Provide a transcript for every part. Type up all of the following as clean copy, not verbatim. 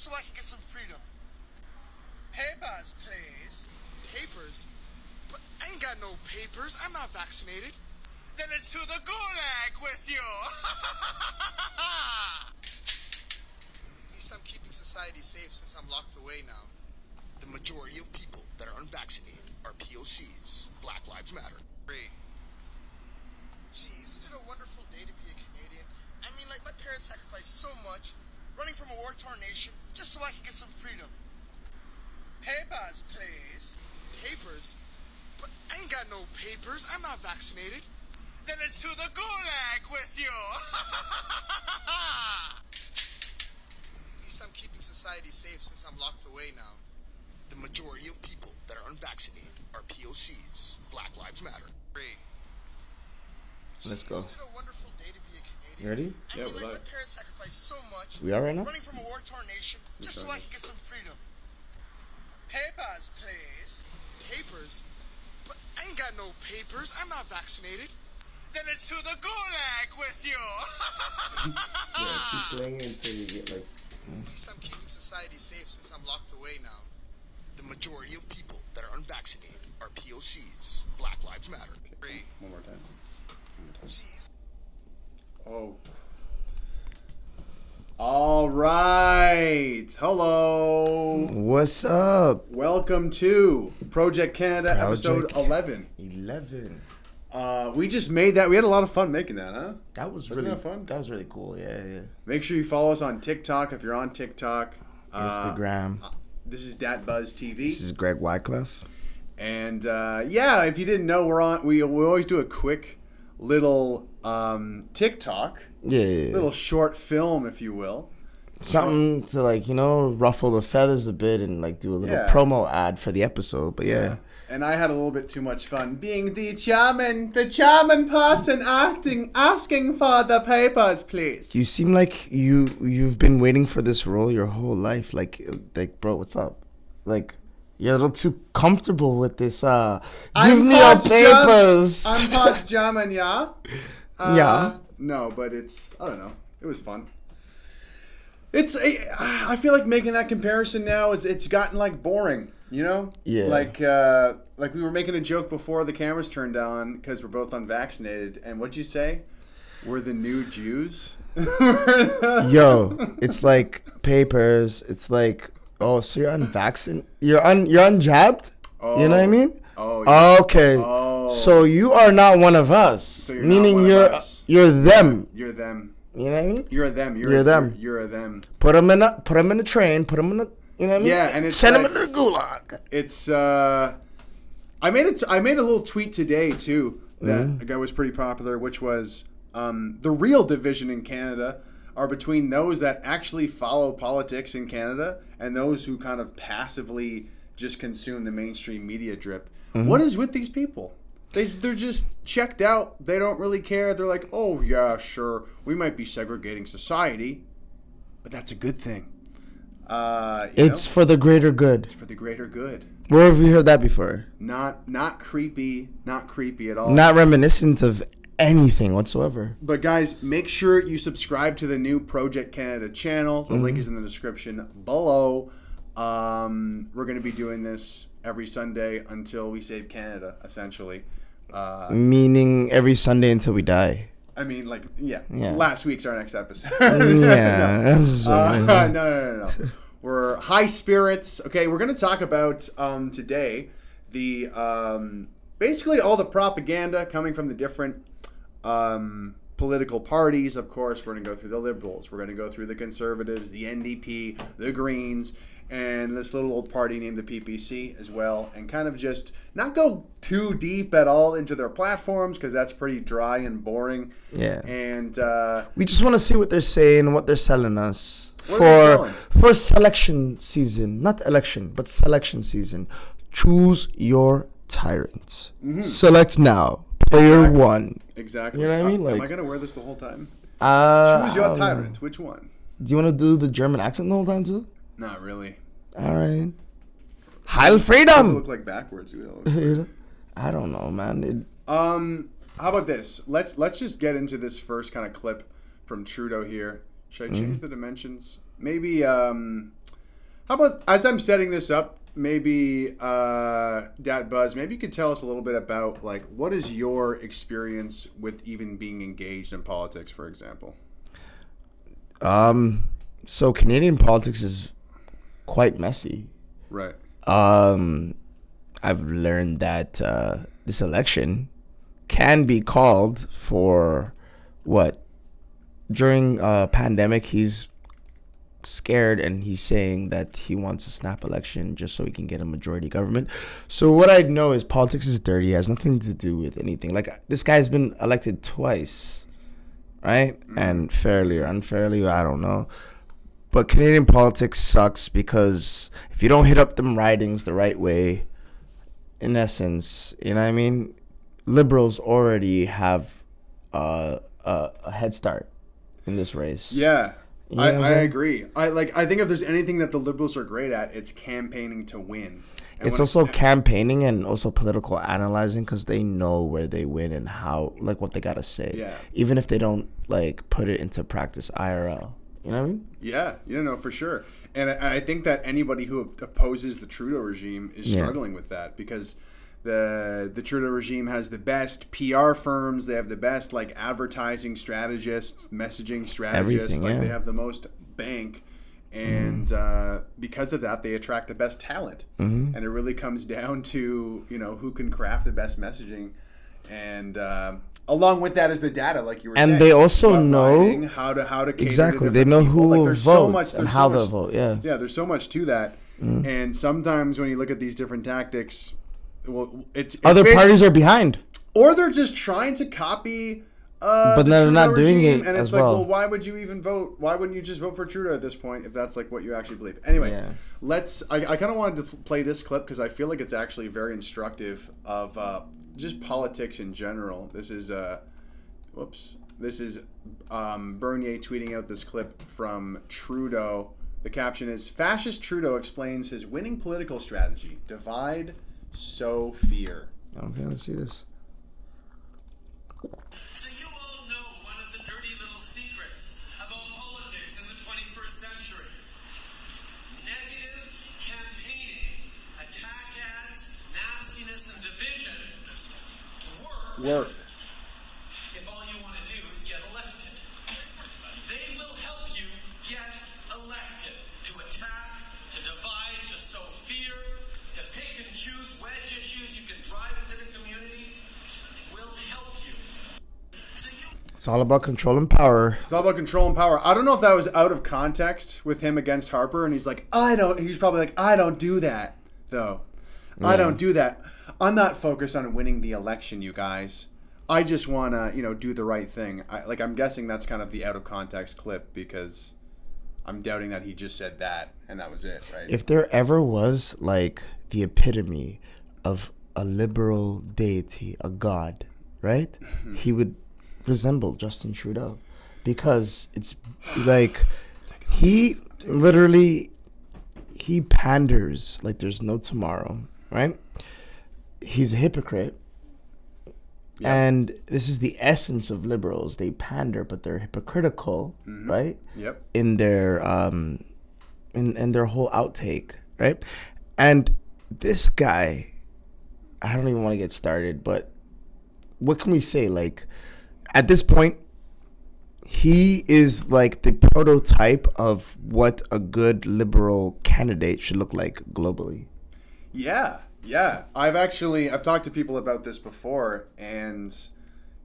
just so I can get some freedom. Papers, please. Papers? But I ain't got no papers. I'm not vaccinated. Then it's to the gulag with you. At least I'm keeping society safe since I'm locked away now. The majority of people that are unvaccinated are POCs. Black Lives Matter. Gee, isn't it a wonderful day to be a Canadian? I mean, like, my parents sacrificed so much, running from a war-torn nation, just so I could get some freedom. Papers, please. Papers? But I ain't got no papers. I'm not vaccinated. Then it's to the gulag with you. At least I'm keeping society safe since I'm locked away now. The majority of people that are unvaccinated are POCs. Black Lives Matter. Let's go. Isn't it a wonderful day to be a Canadian? You ready? I mean, like, my parents sacrificed so much. We are right now? Running from a war-torn nation, just so I could get some freedom. Papers, please. Papers? But I ain't got no papers. I'm not vaccinated. Then it's to the gulag with you. Yeah, keep playing until you get like. At least I'm keeping society safe since I'm locked away now. The majority of people that are unvaccinated are POCs. Black Lives Matter. One more time. Jeez. Oh. All right. Hello. What's up? Welcome to Project Canada episode 11. 11. We just made that. We had a lot of fun making that, huh? That was Wasn't really that fun? That was really cool. Yeah. Make sure you follow us on TikTok if you're on TikTok. Instagram. This is Dat Buzz TV. This is Greg Wycliffe. And yeah, if you didn't know, we're on. We always do a quick little TikTok. Yeah. Little short film, if you will. Something to like, ruffle the feathers a bit and like do a little promo ad for the episode. But yeah. And I had a little bit too much fun being the charming person asking for the papers, please. You seem like you've been waiting for this role your whole life. Like bro, what's up? Like, you're a little too comfortable with this. Give me your papers. I'm part German, yeah. Yeah. No, but I don't know. It was fun. I feel like making that comparison now it's gotten like boring, Yeah. Like we were making a joke before the cameras turned on because we're both unvaccinated, and what'd you say? We're the new Jews. Yo, it's like papers. It's like, oh, so you're unvaccinated? You're unjabbed? Oh. You know what I mean? Oh. Yeah. Okay. Oh. So you are not one of us. So you're meaning not one of us. You're them. You're them. You know what I mean? You're a them. You're them. You're a them. Put them in a train. Put them in a. You know what I mean? Yeah, and it's send like, them into the gulag. It's I made a little tweet today too that was pretty popular, which was the real division in Canada are between those that actually follow politics in Canada and those who kind of passively just consume the mainstream media drip. Mm-hmm. What is with these people? They're just checked out. They don't really care. They're like, oh yeah, sure, we might be segregating society, but that's a good thing. It's for the greater good. It's for the greater good. Where have you heard that before? Not creepy at all. Not reminiscent of anything whatsoever. But guys, make sure you subscribe to the new Project Canada channel. The link is in the description below. We're going to be doing this every Sunday until we save Canada, essentially. Meaning every Sunday until we die. I mean, like, yeah. Last week's our next episode. Yeah. No. We're high spirits. Okay, we're going to talk about today the basically all the propaganda coming from the different political parties. Of course, we're going to go through the Liberals. We're going to go through the Conservatives, the NDP, the Greens, and this little old party named the PPC as well, and kind of just not go too deep at all into their platforms because that's pretty dry and boring. Yeah. And we just want to see what they're saying, what they're selling us for selection season, not election, but selection season. Choose your tyrant. Mm-hmm. Select now. Player one. Exactly. You know what I mean? Like, am I gonna wear this the whole time? Choose your tyrant. Which one? Do you want to do the German accent the whole time too? Not really. All right. Heil Freedom. Look like backwards. I don't know, man. How about this? Let's just get into this first kind of clip from Trudeau here. Should I change the dimensions? maybe how about as I'm setting this up, maybe Dad Buzz, maybe you could tell us a little bit about like what is your experience with even being engaged in politics, for example. So Canadian politics is quite messy. Right. I've learned that this election can be called for what? During a pandemic, he's scared and he's saying that he wants a snap election just so he can get a majority government. So what I know is politics is dirty. It has nothing to do with anything. Like, this guy's been elected twice, right? And fairly or unfairly, I don't know. But Canadian politics sucks because if you don't hit up them ridings the right way, in essence, you know what I mean? Liberals already have a head start in this race. Yeah. You know what I'm I saying? agree. I think if there's anything that the Liberals are great at, it's campaigning to win. And It's when also campaigning and also political analyzing because they know where they win and how, like, what they got to say. Yeah. Even if they don't, like, put it into practice IRL. You know what I mean? Yeah, no, for sure. And I think that anybody who opposes the Trudeau regime is struggling with that because the Trudeau regime has the best PR firms. They have the best like advertising strategists, messaging strategists. Everything, like yeah. they have the most bank, and because of that, they attract the best talent. And it really comes down to who can craft the best messaging, and along with that is the data, like you were saying. And they also Outlining know how to cater exactly. to They different know people. who Like, will there's vote so much, and there's how so they'll much- vote. Yeah. Yeah, there's so much to that, and sometimes when you look at these different tactics, well, it's Other big- parties are behind. or they're just trying to copy. But the they're Trudeau not doing regime, it and it's as like, well. why would you even vote? Why wouldn't you just vote for Trudeau at this point if that's like what you actually believe? Anyway, Yeah. I kind of wanted to play this clip because I feel like it's actually very instructive of just politics in general. This is Bernier tweeting out this clip from Trudeau. The caption is, "Fascist Trudeau explains his winning political strategy: divide, sow fear." Okay, let's see this. So you all know one of the dirty little secrets about politics in the 21st century. Negative campaigning, attack ads, nastiness, and division work if all you want to do is get elected. They will help you get elected. To attack, to divide, to sow fear, to pick and choose wedge issues you can drive into the community will help you. It's all about control and power. It's all about control and power. I don't know if that was out of context with him against Harper, and he's like, he's probably like, I don't do that, though. I don't do that. I'm not focused on winning the election, you guys. I just want to, do the right thing. I'm guessing that's kind of the out of context clip because I'm doubting that he just said that and that was it, right? If there ever was, like, the epitome of a liberal deity, a god, right? He would resemble Justin Trudeau because it's like he panders like there's no tomorrow, right? He's a hypocrite. Yep. And this is the essence of liberals. They pander, but they're hypocritical, right? Yep. In their in their whole outtake, right? And this guy, I don't even want to get started, but what can we say? Like, at this point, he is like the prototype of what a good liberal candidate should look like globally. Yeah. I've talked to people about this before, and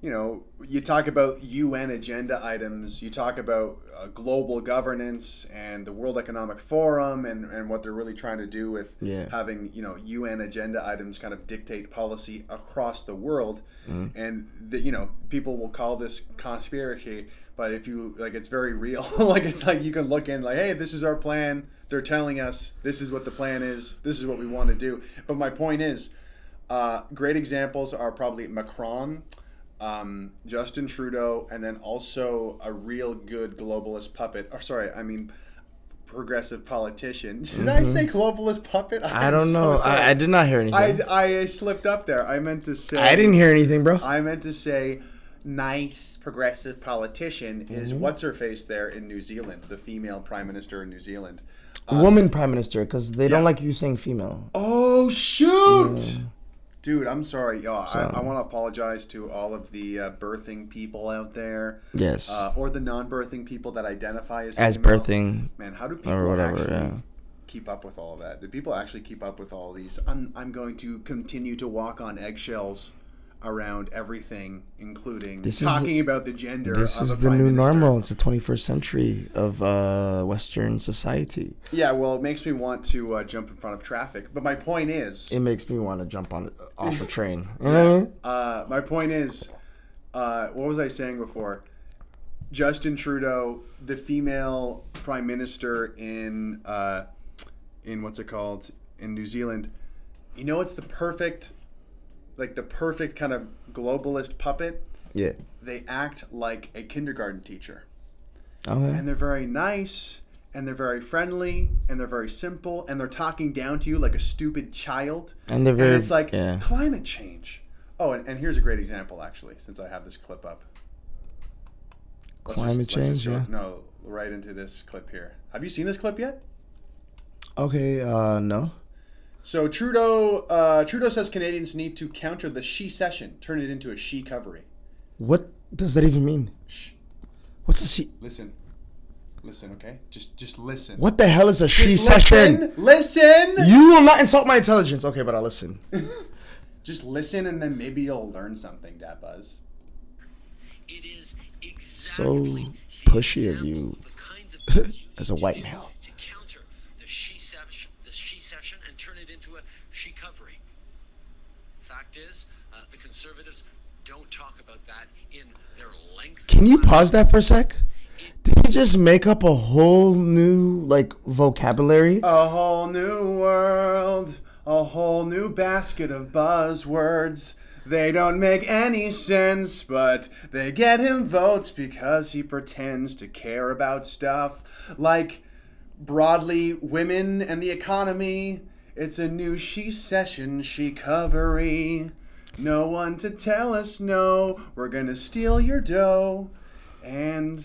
you talk about UN agenda items, you talk about global governance and the World Economic Forum and what they're really trying to do with having UN agenda items kind of dictate policy across the world, and people will call this conspiracy, but if you it's very real. It's like you can look in hey, this is our plan. They're telling us this is what the plan is. This is what we want to do. But my point is, great examples are probably Macron, Justin Trudeau, and then also a real good globalist puppet. Progressive politician. Did I say globalist puppet? I don't know. I did not hear anything. I slipped up there. I meant to say. I didn't hear anything, bro. I meant to say nice progressive politician is what's her face there in New Zealand, the female prime minister in New Zealand. Woman prime minister, because they don't like you saying female. Oh shoot! Dude, I'm sorry. Yo, I want to apologize to all of the birthing people out there. Yes. Or the non-birthing people that identify as female. Birthing. Man, how do people or whatever, actually keep up with all of that? Do people actually keep up with all these? I'm going to continue to walk on eggshells around everything, including talking about the gender of This is a the prime new minister. normal. It's the 21st century of Western society. Yeah, well, it makes me want to jump in front of traffic. But my point is... It makes me want to jump off a train. You know what I mean? My point is, what was I saying before? Justin Trudeau, the female prime minister in what's it called? In New Zealand. You know, it's the perfect kind of globalist puppet. Yeah. They act like a kindergarten teacher. Okay. And they're very nice, and they're very friendly, and they're very simple, and they're talking down to you like a stupid child. And they're very... And it's like, climate change. Oh, and here's a great example, actually, since I have this clip up. Climate change, yeah. No, right into this clip here. Have you seen this clip yet? Okay, no. So Trudeau says Canadians need to counter the she-cession, turn it into a she-covery. What does that even mean? Shh. What's a she... Listen, okay? Just listen. What the hell is a Just she-session? Listen! You will not insult my intelligence. Okay, but I'll listen. Just listen, and then maybe you'll learn something, Dad Buzz. It is So exactly pushy of you as a white male. to counter the she-session and turn it into a she-covery. Fact is, the Conservatives don't talk about that in their length. Can you pause that for a sec? Did he just make up a whole new, vocabulary? A whole new world, a whole new basket of buzzwords. They don't make any sense, but they get him votes because he pretends to care about stuff like broadly women and the economy. It's a new she-session, she-covery. No one to tell us no. We're gonna steal your dough. And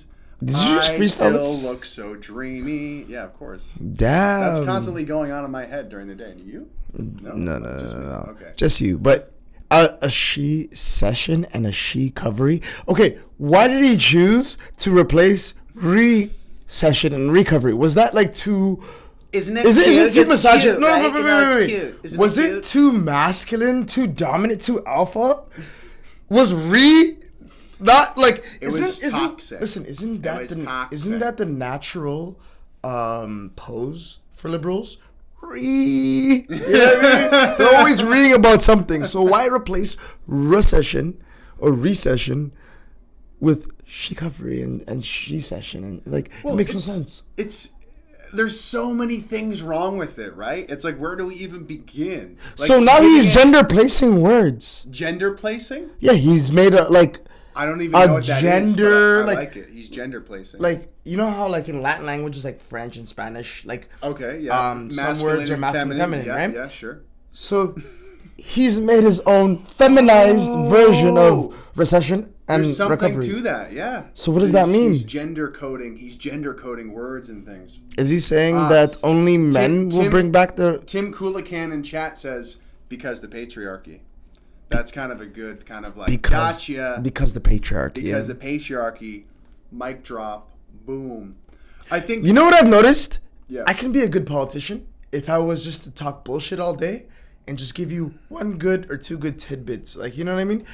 Did you just I freestyle still this? look so dreamy. Yeah, of course. Damn. That's constantly going on in my head during the day. And you? No. Just me. No. Okay. Just you. But a she session and a she covery. Okay, why did he choose to replace re-session and recovery? Was that too... Isn't it Is it too It's misogynist? cute, No, right? wait. You know, it's cute. Isn't Was it it cute? too masculine, too dominant, too alpha? Was re not like? was toxic. Listen, isn't was that the natural pose for liberals? You know what I mean? They're always reading about something. So why replace recession or recession with she-covery and she-session? And it makes no sense. There's so many things wrong with it, right? It's like, where do we even begin? So now he's gender placing words. Gender placing? Yeah, he's made I don't even know what that gender, is, but I like it. He's gender placing. you know how in Latin languages like French and Spanish, okay, yeah. some words are masculine and feminine, yeah, right? Yeah, sure. So he's made his own feminized version of recession and There's something recovery. to that, yeah. So what does that mean? He's gender coding words and things. Is he saying that only men will bring back the... Tim Coolican in chat says, because the patriarchy. That's kind of a good kind of gotcha. Because the patriarchy. Because the patriarchy, mic drop, boom. I think... You know what I've noticed? Yeah. I can be a good politician if I was just to talk bullshit all day and just give you one good or two good tidbits. You know what I mean?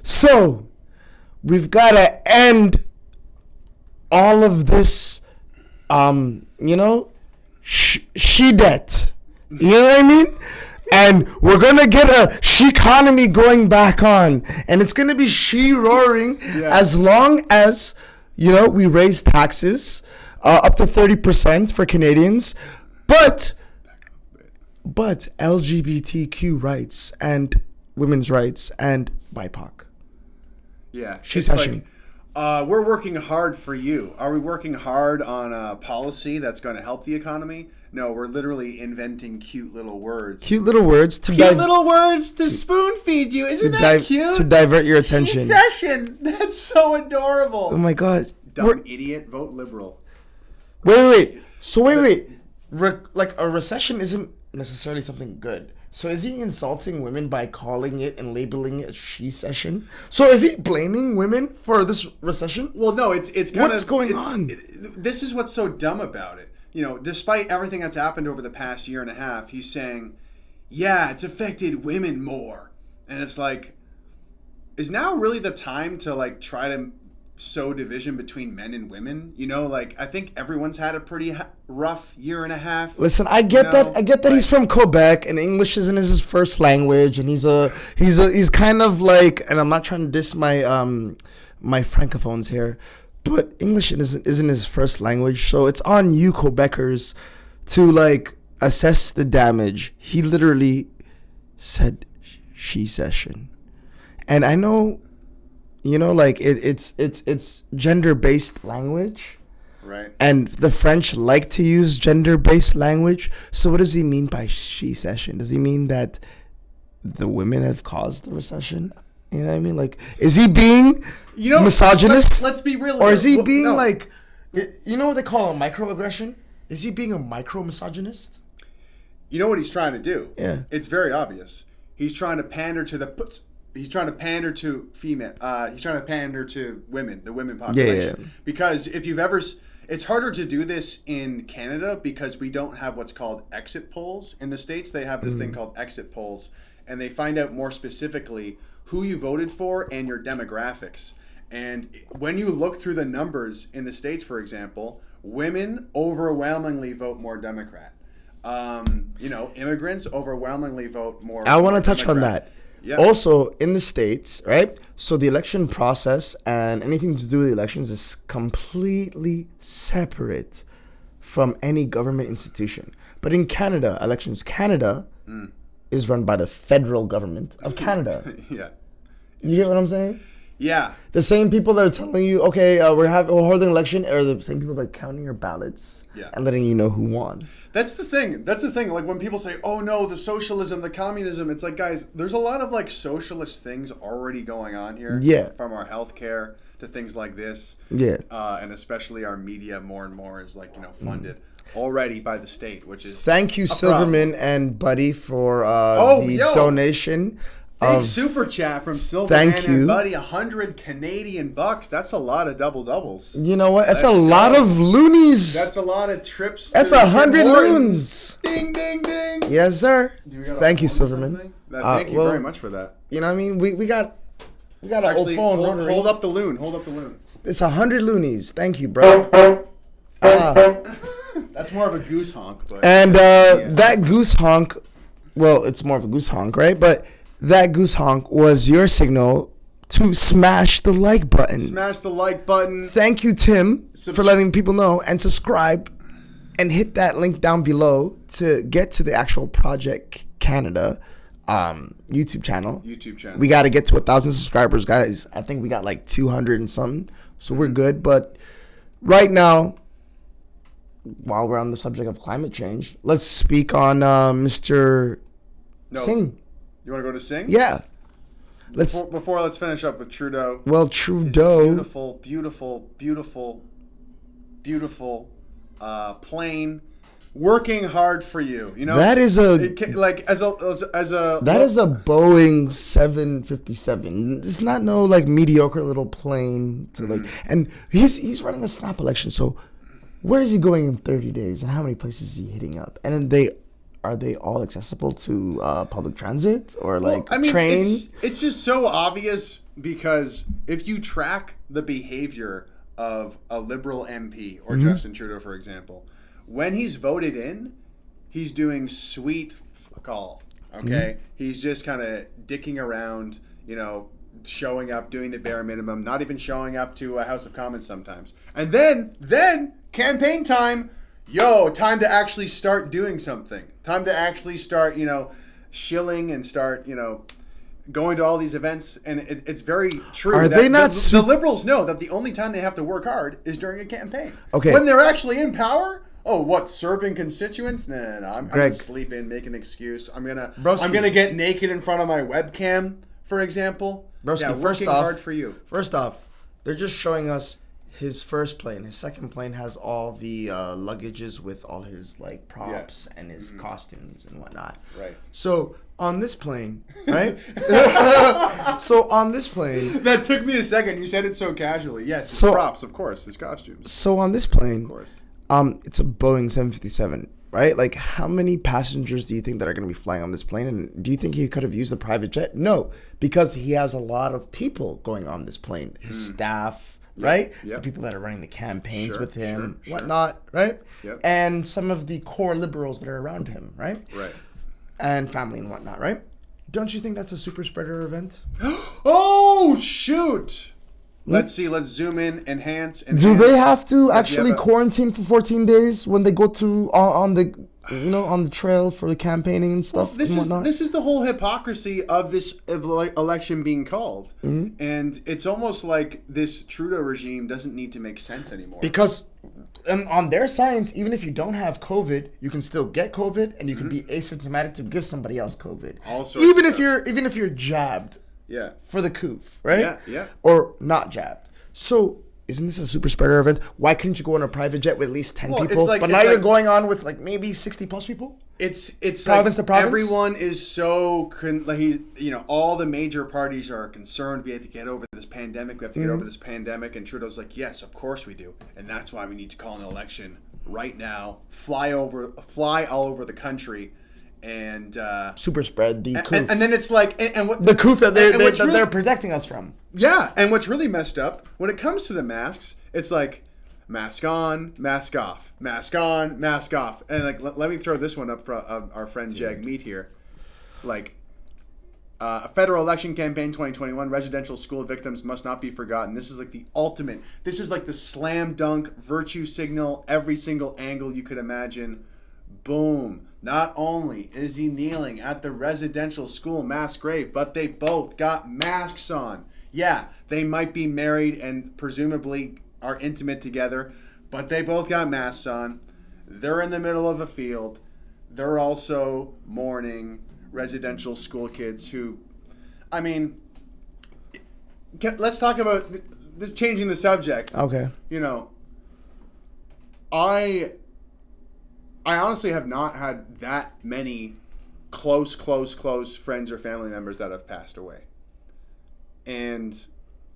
So, we've got to end all of this, she debt. You know what I mean? And we're going to get a she-economy going back on. And it's going to be she-roaring as long as, we raise taxes up to 30% for Canadians. But LGBTQ rights and women's rights and BIPOC. Yeah. She-session. We're working hard for you. Are we working hard on a policy that's going to help the economy? No, we're literally inventing cute little words. Cute little words to Little words to spoon feed you. Isn't that cute? To divert your attention. Session. That's so adorable. Oh my god. Dumb idiot. Vote liberal. Wait. So wait. Like a recession isn't necessarily something good. So is he insulting women by calling it and labeling it a she-session? So is he blaming women for this recession? Well, no, it's kind What's going on? This is what's so dumb about it. You know, despite everything that's happened over the past year and a half, he's saying, yeah, it's affected women more. And it's like, is now really the time to like try to sow division between men and women? You know, like I think everyone's had a pretty rough year and a half. Listen, I get that. I get that he's from Quebec and English isn't his first language, and he's kind of like, and I'm not trying to diss my my francophones here, but English isn't his first language, so it's on you Quebecers to like assess the damage. He literally said she session, and I know. You know, like it's gender-based language, right? And the French like to use gender-based language. So what does he mean by she session? Does he mean that the women have caused the recession? You know what I mean? Like, is he being misogynist? Let's be real. Or is he being like, you know what they call a microaggression? Is he being a micro-misogynist? You know what he's trying to do? Yeah, it's very obvious. He's trying to pander to the puts. He's trying to pander to female. He's trying to pander to women, the women population. Yeah. Because if you've ever, it's harder to do this in Canada because we don't have what's called exit polls. In the States, they have this thing called exit polls, and they find out more specifically who you voted for and your demographics. And when you look through the numbers in the States, for example, women overwhelmingly vote more Democrat. Immigrants overwhelmingly vote more. I want to touch Democrat. on that. Yeah. Also, in the States, right? So the election process and anything to do with elections is completely separate from any government institution. But in Canada, Canada is run by the federal government of Canada. Yeah. You get what I'm saying? Yeah. The same people that are telling you, okay, we're holding an election, are the same people that are counting your ballots and letting you know who won. That's the thing. Like when people say, "Oh no, the socialism, the communism," it's like, guys, there's a lot of like socialist things already going on here. Yeah. From our healthcare to things like this. Yeah. And especially our media, more and more is like funded already by the state, which is thank you, Silverman and Buddy, for the donation. Big super chat from Silverman and Buddy, 100 Canadian bucks. That's a lot of double doubles. You know what? That's a lot of loonies. That's a lot of trips. That's 100 loons. Ding, ding, ding. Yes, sir. Thank you, Silverman. Thank you very much for that. You know what I mean? We got an old phone. Hold up the loon. It's 100 loonies. Thank you, bro. That's more of a goose honk. But and that goose honk, well, it's more of a goose honk, right? But that goose honk was your signal to smash the like button. Smash the like button. Thank you, Tim, for letting people know, and subscribe and hit that link down below to get to the actual Project Canada YouTube channel. We got to get to 1,000 subscribers, guys. I think we got like 200 and something, so we're good. But right now, while we're on the subject of climate change, let's speak on Mr. Singh. You want to go to Singh? Yeah. Let's finish up with Trudeau. Well, Trudeau, beautiful, plain, working hard for you. You know that is a that is a Boeing 757. It's not no like mediocre little plane to like. And he's running a snap election. So where is he going in 30 days, and how many places is he hitting up? And then are they all accessible to public transit or trains? It's just so obvious because if you track the behavior of a Liberal MP or Justin Trudeau, for example, when he's voted in, he's doing sweet fuck all. Okay, he's just kind of dicking around, showing up, doing the bare minimum, not even showing up to a House of Commons sometimes, and then campaign time. Time to actually start doing something. Time to actually start, shilling and start, going to all these events, and it's very true. Are that they not the liberals know that the only time they have to work hard is during a campaign. Okay. When they're actually in power, serving constituents? No. I'm Greg. gonna sleep in, make an excuse. I'm gonna Broski. get naked in front of my webcam, for example. Broski, yeah, working hard for you. First off, they're just showing us his first plane. His second plane has all the luggages with all his like props and his costumes and whatnot. Right. So on this plane, right? That took me a second. You said it so casually. Yes, his So- props, of course, his costumes, So on this plane, of course. it's a Boeing 757, right? Like, how many passengers do you think that are going to be flying on this plane? And do you think he could have used a private jet? No, because he has a lot of people going on this plane. His staff, right? Yep. The people that are running the campaigns Sure, with him, sure. whatnot, right? Yep. And some of the core liberals that are around him, right? Right. And family and whatnot, right? Don't you think that's a super spreader event? Oh shoot! Let's see. Let's zoom in. Enhance. Do they have to you actually have a- quarantine for 14 days when they go to on the on the trail for the campaigning and Well, stuff? this and is whatnot? this is the whole hypocrisy of this election being called, and it's almost like this Trudeau regime doesn't need to make sense anymore. Because on their science, even if you don't have COVID, you can still get COVID and you can be asymptomatic to give somebody else COVID. All sorts Even of if you're jabbed yeah, for the coof, right? Yeah, yeah. Or not jabbed. So isn't this a super spreader event? Why couldn't you go on a private jet with at least 10 Well, it's people? like- But it's now you're like- going on with like maybe 60 plus people? it's Province like to province? everyone is so all the major parties are concerned. We have to get over this pandemic. We have to get over this pandemic, and Trudeau's like, yes, of course we do, and that's why we need to call an election right now. Fly all over the country. And Super spread the coof. and then it's like and what the coof that and what's really- they're protecting us from. yeah, and what's really messed up when it comes to the masks, it's like mask on, mask off, mask on, mask off, and like let me throw this one up for our friend Jagmeet here, like. A federal election campaign 2021, residential school victims must not be forgotten. This is like the ultimate. This is like the slam dunk virtue signal, every single angle you could imagine. Boom. Not only is he kneeling at the residential school mass grave, but they both got masks on. Yeah, they might be married and presumably are intimate together, but they both got masks on. They're in the middle of a field. They're also mourning residential school kids who, I mean, let's talk about this, changing the subject. Okay. I honestly have not had that many close friends or family members that have passed away. And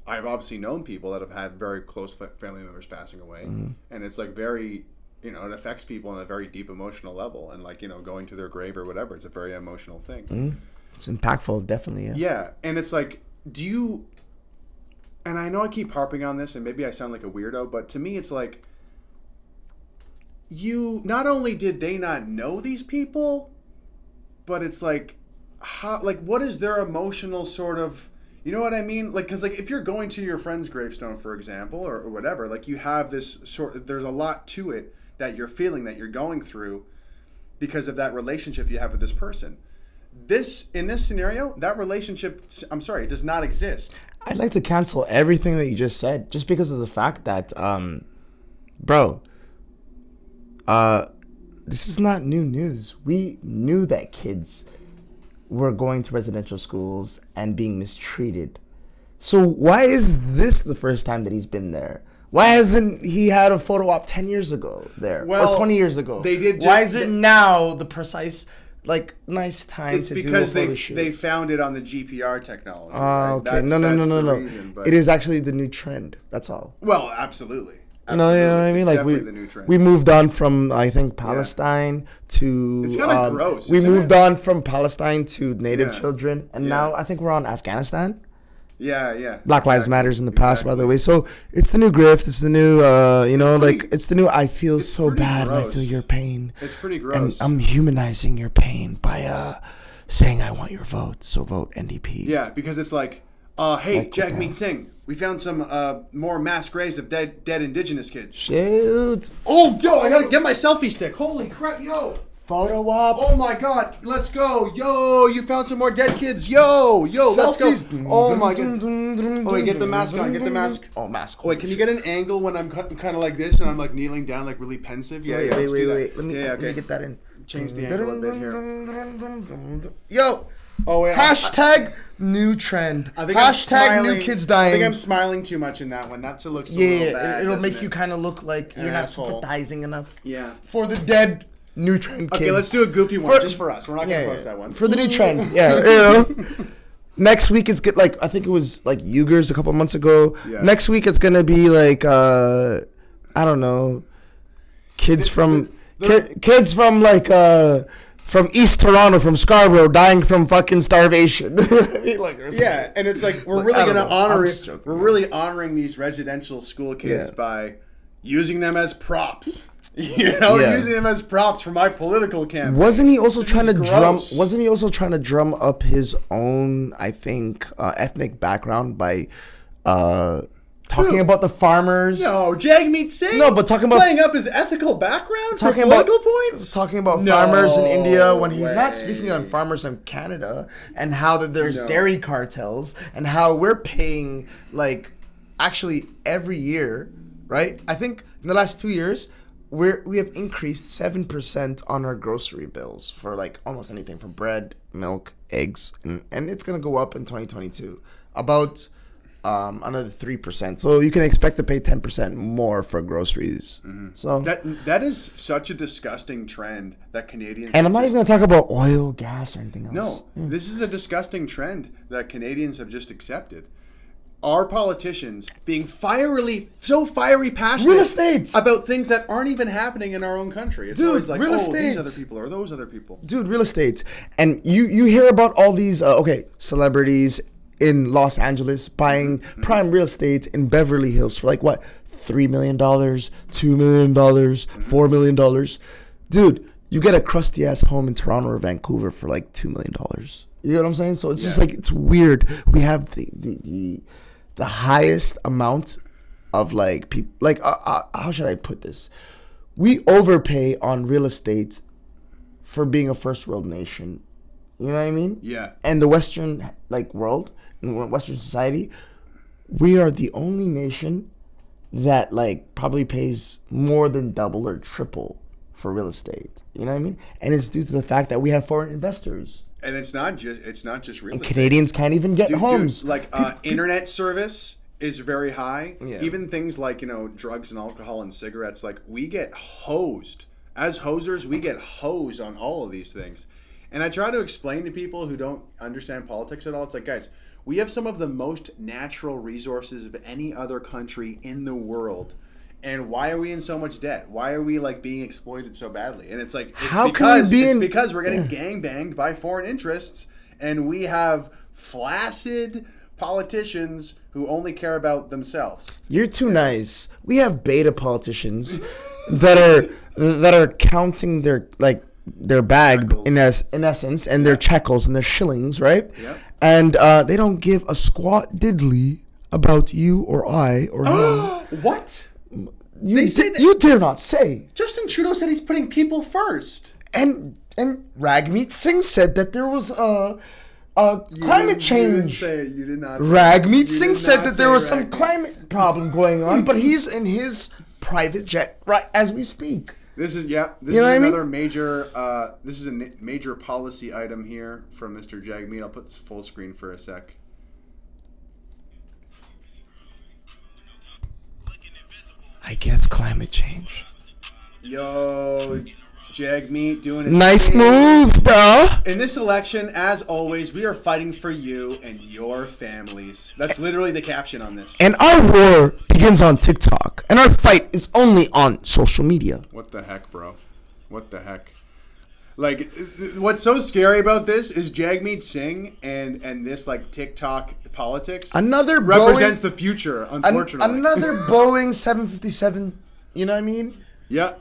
I've obviously known people that have had very close family members passing away. And it's like very, it affects people on a very deep emotional level. And like, going to their grave or whatever, it's a very emotional thing. It's impactful, definitely, yeah. Yeah. And it's like, and I know I keep harping on this and maybe I sound like a weirdo, but to me it's like, not only did they not know these people, but it's like, what is their emotional sort of, you know what I mean? Like, because like if you're going to your friend's gravestone, for example, or whatever, like you have this there's a lot to it that you're feeling, that you're going through because of that relationship you have with this person. In this scenario, that relationship, I'm sorry, it does not exist. I'd like to cancel everything that you just said just because of the fact that, this is not new news. We knew that kids were going to residential schools and being mistreated. So why is this the first time that he's been there? Why hasn't he had a photo op 10 years ago there? Well, or 20 years ago? they did Why just- is it now the precise, nice time It's to do a because photo shoot? they found it on the GPR technology. Oh, right? okay. That's No. the reason, but- It is actually the new trend. That's all. Well, absolutely. You know what I mean? It's Like definitely the new trend. we moved on from, I think, Palestine to. It's kinda gross, We isn't moved it? on from Palestine to native Yeah. children, and Yeah. now I think we're on Afghanistan. Yeah. Black Lives Exactly. Matters in the past, by Exactly. the way. So it's the new grift. It's the new, it's the new. I feel it's so pretty bad, and I gross. feel your pain. It's pretty And gross. I'm humanizing your pain by saying I want your vote. So vote NDP. Yeah, because it's like, hey, Like, what the Jagmeet hell? Singh, we found some more mass graves of dead Indigenous kids. Shoot. Oh, yo, I gotta get my selfie stick. Holy crap, yo. Photo op. Oh my God, let's go. Yo, you found some more dead kids. Yo, let's go. Selfies. Oh my God. Oh, wait, get the mask on. Get the mask. Oh, mask. Wait, can you get an angle when I'm kind of like this and I'm like kneeling down, like really pensive? Yeah, Wait. let's do that. Let me get that in. Change the angle a bit here. Yo. Oh wait. Hashtag new trend. I think I'm Hashtag new smiling. kids dying. I think I'm smiling too much in that one. That looks a little bad. It'll doesn't make you kind of look like you're not asshole. sympathizing enough. Yeah. For the dead new trend kids. Okay, let's do a goofy one just for us. We're not gonna post that one. For the new trend. Yeah, Next week it's I think it was like Uyghurs a couple months ago. Yeah. Next week it's gonna be like I don't know, kids from from East Toronto, from Scarborough, dying from fucking starvation. Yeah, and it's like we're really gonna honor it. joking, We're really honoring these residential school kids Yeah. by using them as props. Using them as props for my political campaign. Wasn't he also trying to gross. drum up his own, I think, ethnic background by talking about the farmers? No, Jagmeet Singh. No, but talking about playing up his ethical background talking for about political points. Talking about No farmers in India when he's not way. speaking on farmers in Canada, and how that there's No. dairy cartels, and how we're paying like actually every year, right? I think in the last 2 years we have increased 7% on our grocery bills for like almost anything from bread, milk, eggs, and it's gonna go up in 2022 about another 3%. So you can expect to pay 10% more for groceries. So That is such a disgusting trend that Canadians. and I'm not even gonna talk about oil, gas, or anything else. No, this is a disgusting trend that Canadians have just accepted. Our politicians being fiery passionate Real estate. about things that aren't even happening in our own country. It's Dude, always like, real these estate. other people or those other people. Dude, real estate. And you hear about all these celebrities in Los Angeles buying prime real estate in Beverly Hills for like what, $3 million, $2 million, $4 million. Dude, you get a crusty ass home in Toronto or Vancouver for like $2 million. You know what I'm saying? So it's just like, it's weird. We have the highest amount of like people, like how should I put this? We overpay on real estate for being a first world nation. You know what I mean? Yeah. And the Western world, in Western society, we are the only nation that probably pays more than double or triple for real estate. You know what I mean? And it's due to the fact that we have foreign investors. And it's not just real And estate. Canadians can't even get homes. Internet service is very high. Yeah. Even things like, drugs and alcohol and cigarettes, we get hosed. As hosers, we get hosed on all of these things. And I try to explain to people who don't understand politics at all, it's like, guys, we have some of the most natural resources of any other country in the world. And why are we in so much debt? Why are we being exploited so badly? And it's like, it's because we're getting gangbanged by foreign interests, and we have flaccid politicians who only care about themselves. You're too nice. We have beta politicians that are counting their bag in essence, and their shekels and their shillings, right? Yep. And they don't give a squat diddly about you or I or him. What? You dare not say. Justin Trudeau said he's putting people first. And Jagmeet Singh said that there was climate change. You didn't say it. You did not. Say Jagmeet it. Singh You did said not that there say was some Ragmeet. climate problem going on, but he's in his private jet right as we speak. This is You is know what I mean? another major. This is a major policy item here from Mr. Jagmeet. I'll put this full screen for a sec. I guess climate change. Yo, Jagmeet doing his Nice thing. moves, bro. In this election, as always, we are fighting for you and your families. That's literally the caption on this. And our war begins on TikTok, and our fight is only on social media. What the heck, bro? What the heck? What's so scary about this is Jagmeet Singh and this TikTok politics Another represents the future, unfortunately. Another Boeing 757. You know what I mean? Yeah.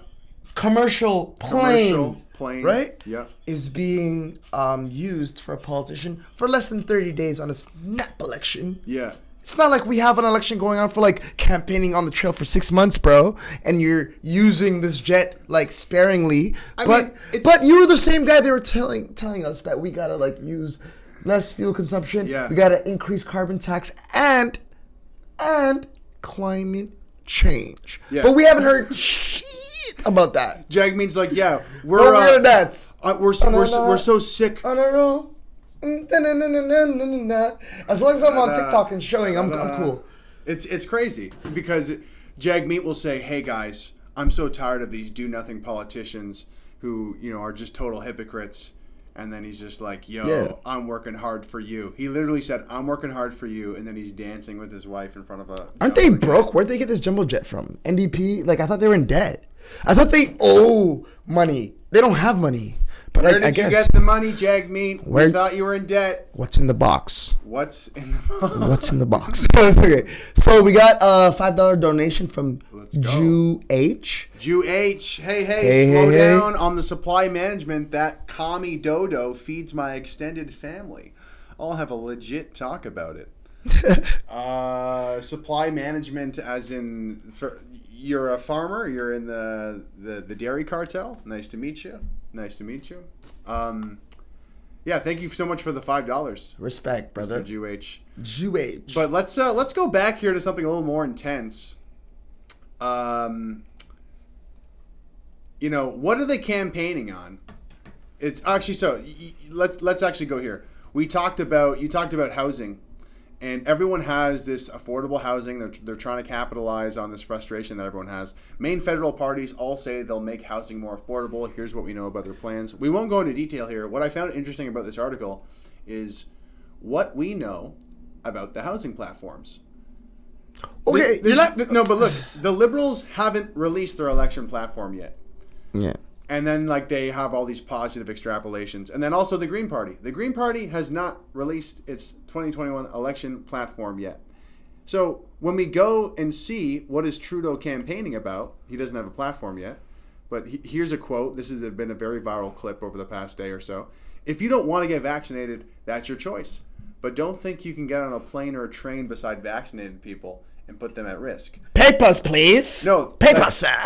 Commercial plane, right? Yeah. Is being used for a politician for less than 30 days on a snap election. Yeah. It's not like we have an election going on for like campaigning on the trail for 6 months, bro, and you're using this jet like sparingly. But you were the same guy. They were telling us that we gotta like use less fuel consumption. Yeah. We gotta increase carbon tax and climate change. Yeah. But we haven't heard shit about that. Jagmeet's like, yeah, We're gonna dance. we're so sick. On a roll. As long as I'm on TikTok and showing, I'm cool. It's crazy because Jagmeet will say, "Hey guys, I'm so tired of these do-nothing politicians who are just total hypocrites." And then he's just like, "Yo, Yeah. I'm working hard for you." He literally said, "I'm working hard for you," and then he's dancing with his wife in front of a. Aren't they broke? Where'd they get this jumbo jet from? NDP? Like I thought they were in debt. I thought they owe money. They don't have money. But Where I did guess. you get the money, Jagmeet? Where- We thought you were in debt. What's in the box? What's in the What's in the box? Okay. So we got a $5 donation from Let's go. Jew H. Jew H? Hey, Hey, slow hey. down on the supply management. That commie dodo feeds my extended family. I'll have a legit talk about it. Supply management, as in, you're a farmer. You're in the dairy cartel. Nice to meet you. Nice to meet you. Yeah, thank you so much for the $5, Respect, brother. Mr. Jew H. Jew H. But let's go back here to something a little more intense. What are they campaigning on? It's actually let's actually go here. You talked about housing, and everyone has this affordable housing. They're trying to capitalize on this frustration that everyone has. Main federal parties all say they'll make housing more affordable. Here's what we know about their plans. We won't go into detail here. What I found interesting about this article is what we know about the housing platforms. Okay, But look, the Liberals haven't released their election platform yet. Yeah. And then, they have all these positive extrapolations. And then also the Green Party. The Green Party has not released its 2021 election platform yet. So when we go and see what is Trudeau campaigning about, he doesn't have a platform yet. But here's a quote. This has been a very viral clip over the past day or so. "If you don't want to get vaccinated, that's your choice. But don't think you can get on a plane or a train beside vaccinated people and put them at risk." Papers, please. No. Papers, sir.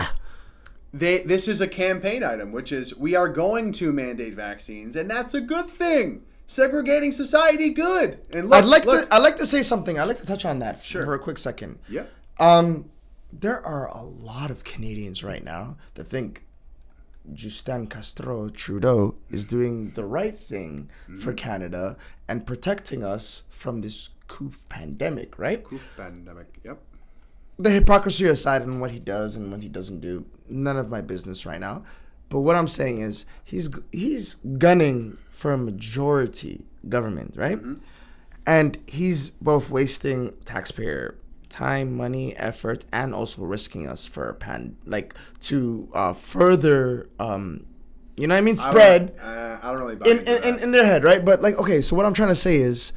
This is a campaign item, which is we are going to mandate vaccines, and that's a good thing. Segregating society, good. And look, I'd like to say something. I'd like to touch on that for a quick second. Yeah. There are a lot of Canadians right now that think Justin Castro Trudeau is doing the right thing for Canada and protecting us from this coup pandemic, right? Pandemic. Yep. The hypocrisy aside on what he does and what he doesn't do, none of my business right now. But what I'm saying is he's gunning for a majority government, right? Mm-hmm. And he's both wasting taxpayer time, money, effort, and also risking us for further you know what I mean, spread I don't really buy in their head, right? But okay, so what I'm trying to say is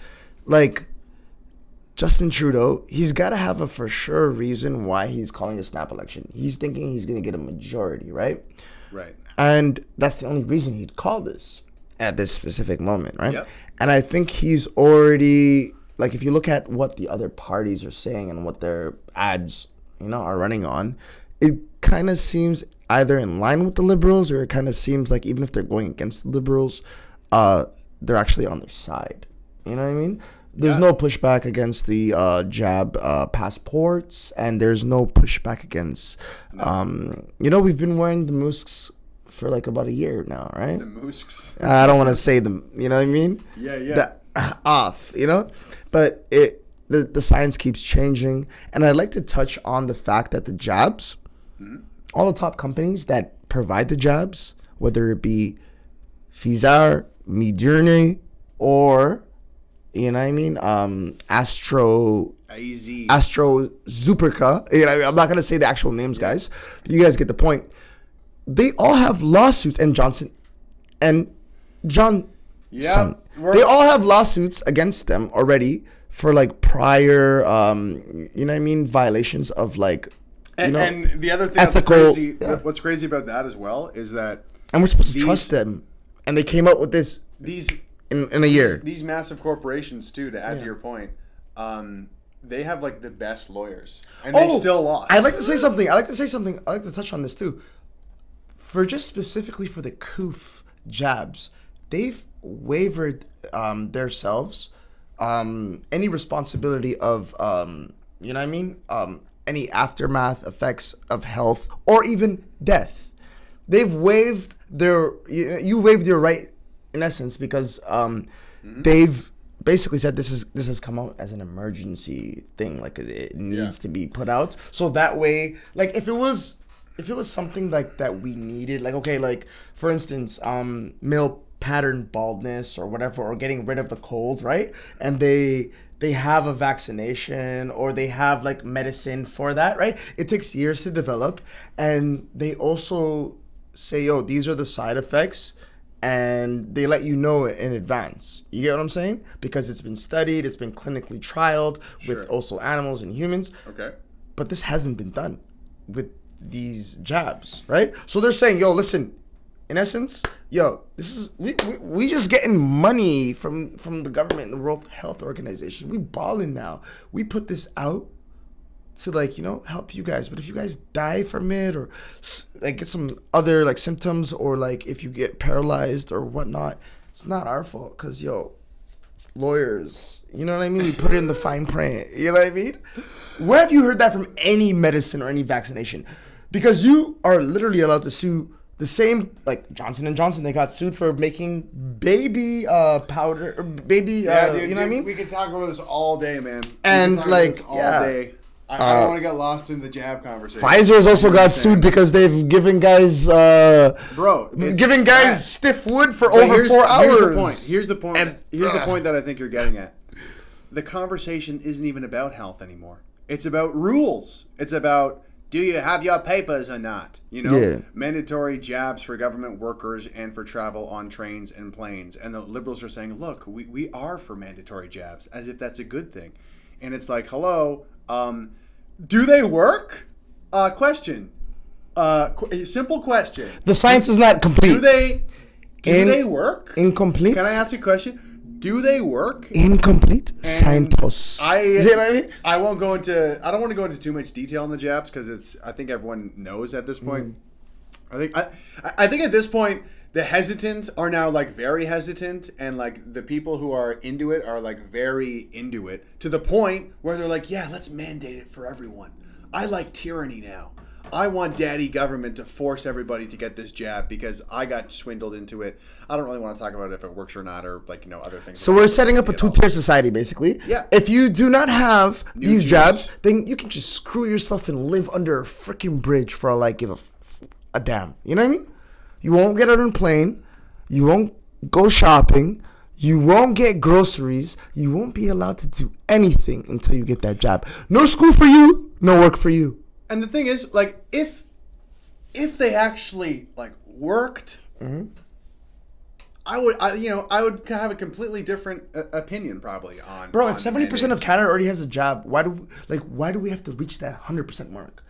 Justin Trudeau, he's got to have a for sure reason why he's calling a snap election. He's thinking he's going to get a majority, right? Right. And that's the only reason he'd call this at this specific moment, right? Yep. And I think he's already, if you look at what the other parties are saying and what their ads, are running on, it kind of seems either in line with the Liberals, or it kind of seems like even if they're going against the Liberals, they're actually on their side. You know what I mean? There's no pushback against the jab passports, and there's no pushback against, we've been wearing the moosks for about a year now, right? The moosks. I don't want to say them, you know what I mean? Yeah. Off, But the science keeps changing, and I'd like to touch on the fact that the jabs, all the top companies that provide the jabs, whether it be Pfizer, Moderna, or AstraZeneca. I'm not gonna say the actual names, guys. But you guys get the point. They all have lawsuits, and Johnson. They all have lawsuits against them already for prior, violations of and the other thing ethical. What's crazy about that as well is that, and we're supposed to trust them, and they came up with these in a year. These massive corporations too. To add to your point, they have like the best lawyers, and they still lost. I'd like to say something. I like to touch on this too. For just specifically for the COOF jabs, they've wavered themselves any responsibility of you know what I mean, any aftermath effects of health or even death. They've waived you waived your right in essence because they've basically said this has come out as an emergency thing, like it needs to be put out, so that way, like if it was something like that we needed, like okay, like for instance male pattern baldness or whatever, or getting rid of the cold, right, and they have a vaccination or they have like medicine for that, right, it takes years to develop, and they also say, yo, these are the side effects, and they let you know in advance. You get what I'm saying? Because it's been studied, it's been clinically trialed with also animals and humans. Okay. But this hasn't been done with these jabs, right? So they're saying, yo, listen, in essence, yo, this is we just getting money from the government and the World Health Organization. We balling now. We put this out to, like, you know, help you guys, but if you guys die from it or like get some other like symptoms, or like if you get paralyzed or whatnot, it's not our fault, because yo, lawyers, you know what I mean, we put it in the fine print, you know what I mean. Where have you heard that from any medicine or any vaccination? Because you are literally allowed to sue the same, like Johnson & Johnson, they got sued for making baby powder, baby, you know what I mean? We could talk about this all day, man. And like, day. I don't want to get lost in the jab conversation. Pfizer has also got sued because they've given guys, giving guys stiff wood for over 4 hours. Here's the point that I think you're getting at. The conversation isn't even about health anymore. It's about rules. It's about, do you have your papers or not? You know, mandatory jabs for government workers and for travel on trains and planes. And the liberals are saying, look, we are for mandatory jabs, as if that's a good thing. And it's like, hello, do they work? Question. Simple question. The science is not complete. Do they work? Incomplete. Can I ask you a question? Do they work? Incomplete signposts. You know what I mean? I don't want to go into too much detail on the jabs because I think everyone knows at this point. I think at this point the hesitant are now like very hesitant, and like the people who are into it are like very into it, to the point where they're like, yeah, let's mandate it for everyone. I like tyranny now. I want daddy government to force everybody to get this jab because I got swindled into it. I don't really want to talk about if it works or not, or like, you know, other things. So we're setting up a two-tier society, basically. Yeah. If you do not have these jabs, then you can just screw yourself and live under a freaking bridge for like give a damn. You know what I mean? You won't get on a plane. You won't go shopping. You won't get groceries. You won't be allowed to do anything until you get that jab. No school for you. No work for you. And the thing is, like, if they actually like worked, I would have a completely different opinion probably on. Bro, if 70% of Canada already has a jab, why do we have to reach that 100% mark?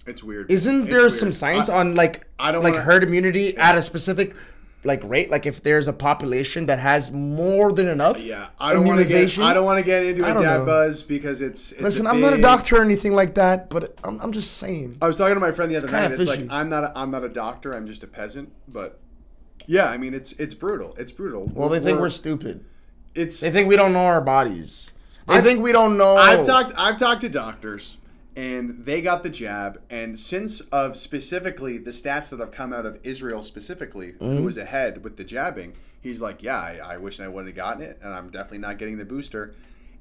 It's weird. Isn't there some science on herd immunity at a specific like rate? Like if there's a population that has more than enough I don't want to get into a jab buzz because it's listen, I'm not a doctor or anything like that, but I'm just saying. I was talking to my friend the other night. It's like I'm not a doctor. I'm just a peasant. But yeah, I mean it's brutal. It's brutal. Well, they think we're stupid. They think we don't know our bodies. They think we don't know. I've talked to doctors, and they got the jab, and since of specifically the stats that have come out of Israel specifically, who was ahead with the jabbing, he's like, yeah, I wish I would have gotten it, and I'm definitely not getting the booster,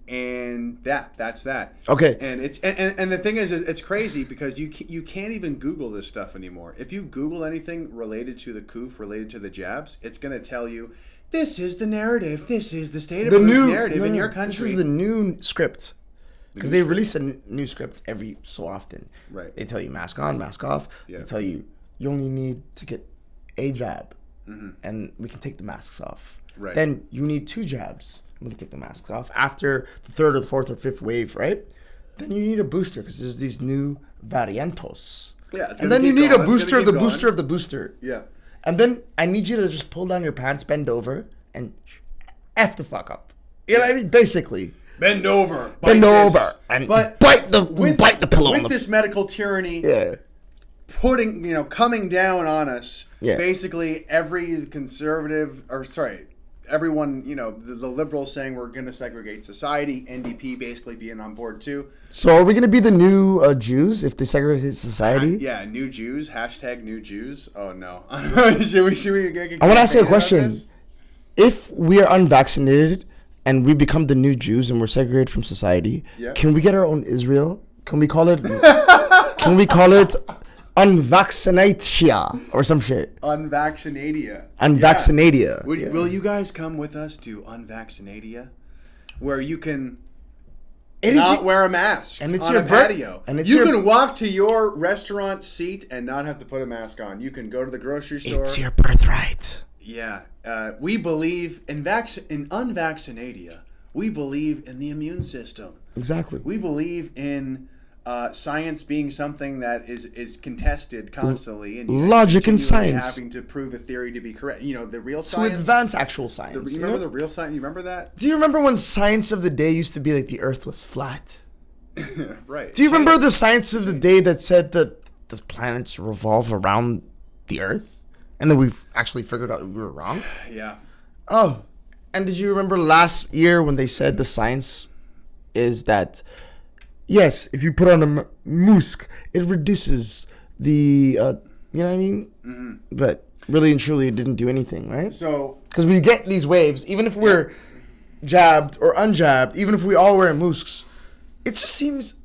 and that's that. Okay. And it's and the thing is, it's crazy because you can't even Google this stuff anymore. If you Google anything related to the COOF, related to the jabs, it's gonna tell you, this is the narrative, this is the state of the narrative in your country. This is the new script. Because they release a new script every so often. Right. They tell you mask on, mask off. Yeah. They tell you only need to get a jab, and we can take the masks off. Right. Then you need 2 jabs. I'm going to take the masks off. After the 3rd or the 4th or 5th wave, right? Then you need a booster because there's these new variantos. Yeah. And then you need a booster of the booster of the booster. Yeah. And then I need you to just pull down your pants, bend over, and F the fuck up. You know what I mean? Basically. bend over, Bend this. over and But bite the pillow. with this medical tyranny. Yeah. Coming down on us. Yeah. Basically, everyone, the liberals saying we're going to segregate society. NDP basically being on board too. So are we gonna be the new Jews if they segregate society? Yeah, new Jews. Hashtag new Jews. Oh no. should we get I want to ask you a about question. this? If we are unvaccinated and we become the new Jews and we're segregated from society, Yeah. can we get our own Israel? Can we call it? Can we call it unvaccinatia or some shit? Unvaccinadia. Unvaccinadia. Yeah. Will you guys come with us to Unvaccinadia, where you can not wear a mask and it's on your a patio? and it's you your- can walk to your restaurant seat and not have to put a mask on. You can go to the grocery store. It's your birthright. Yeah, we believe in Unvaccinadia. We believe in the immune system. Exactly. We believe in science being something that is contested constantly, and Logic and continually science. having to prove a theory to be correct. The real To science. advance actual science. You remember the real science? You remember that? Do you remember when science of the day used to be like the Earth was flat? Right. Do you remember the science of the day that said that the planets revolve around the Earth? And then we've actually figured out we were wrong? Yeah. Oh, and did you remember last year when they said the science is that, yes, if you put on a musk, it reduces the, you know what I mean? Mm-hmm. But really and truly, it didn't do anything, right? So, Because we get these waves, even if we're jabbed or unjabbed, even if we all wear musks, it just seems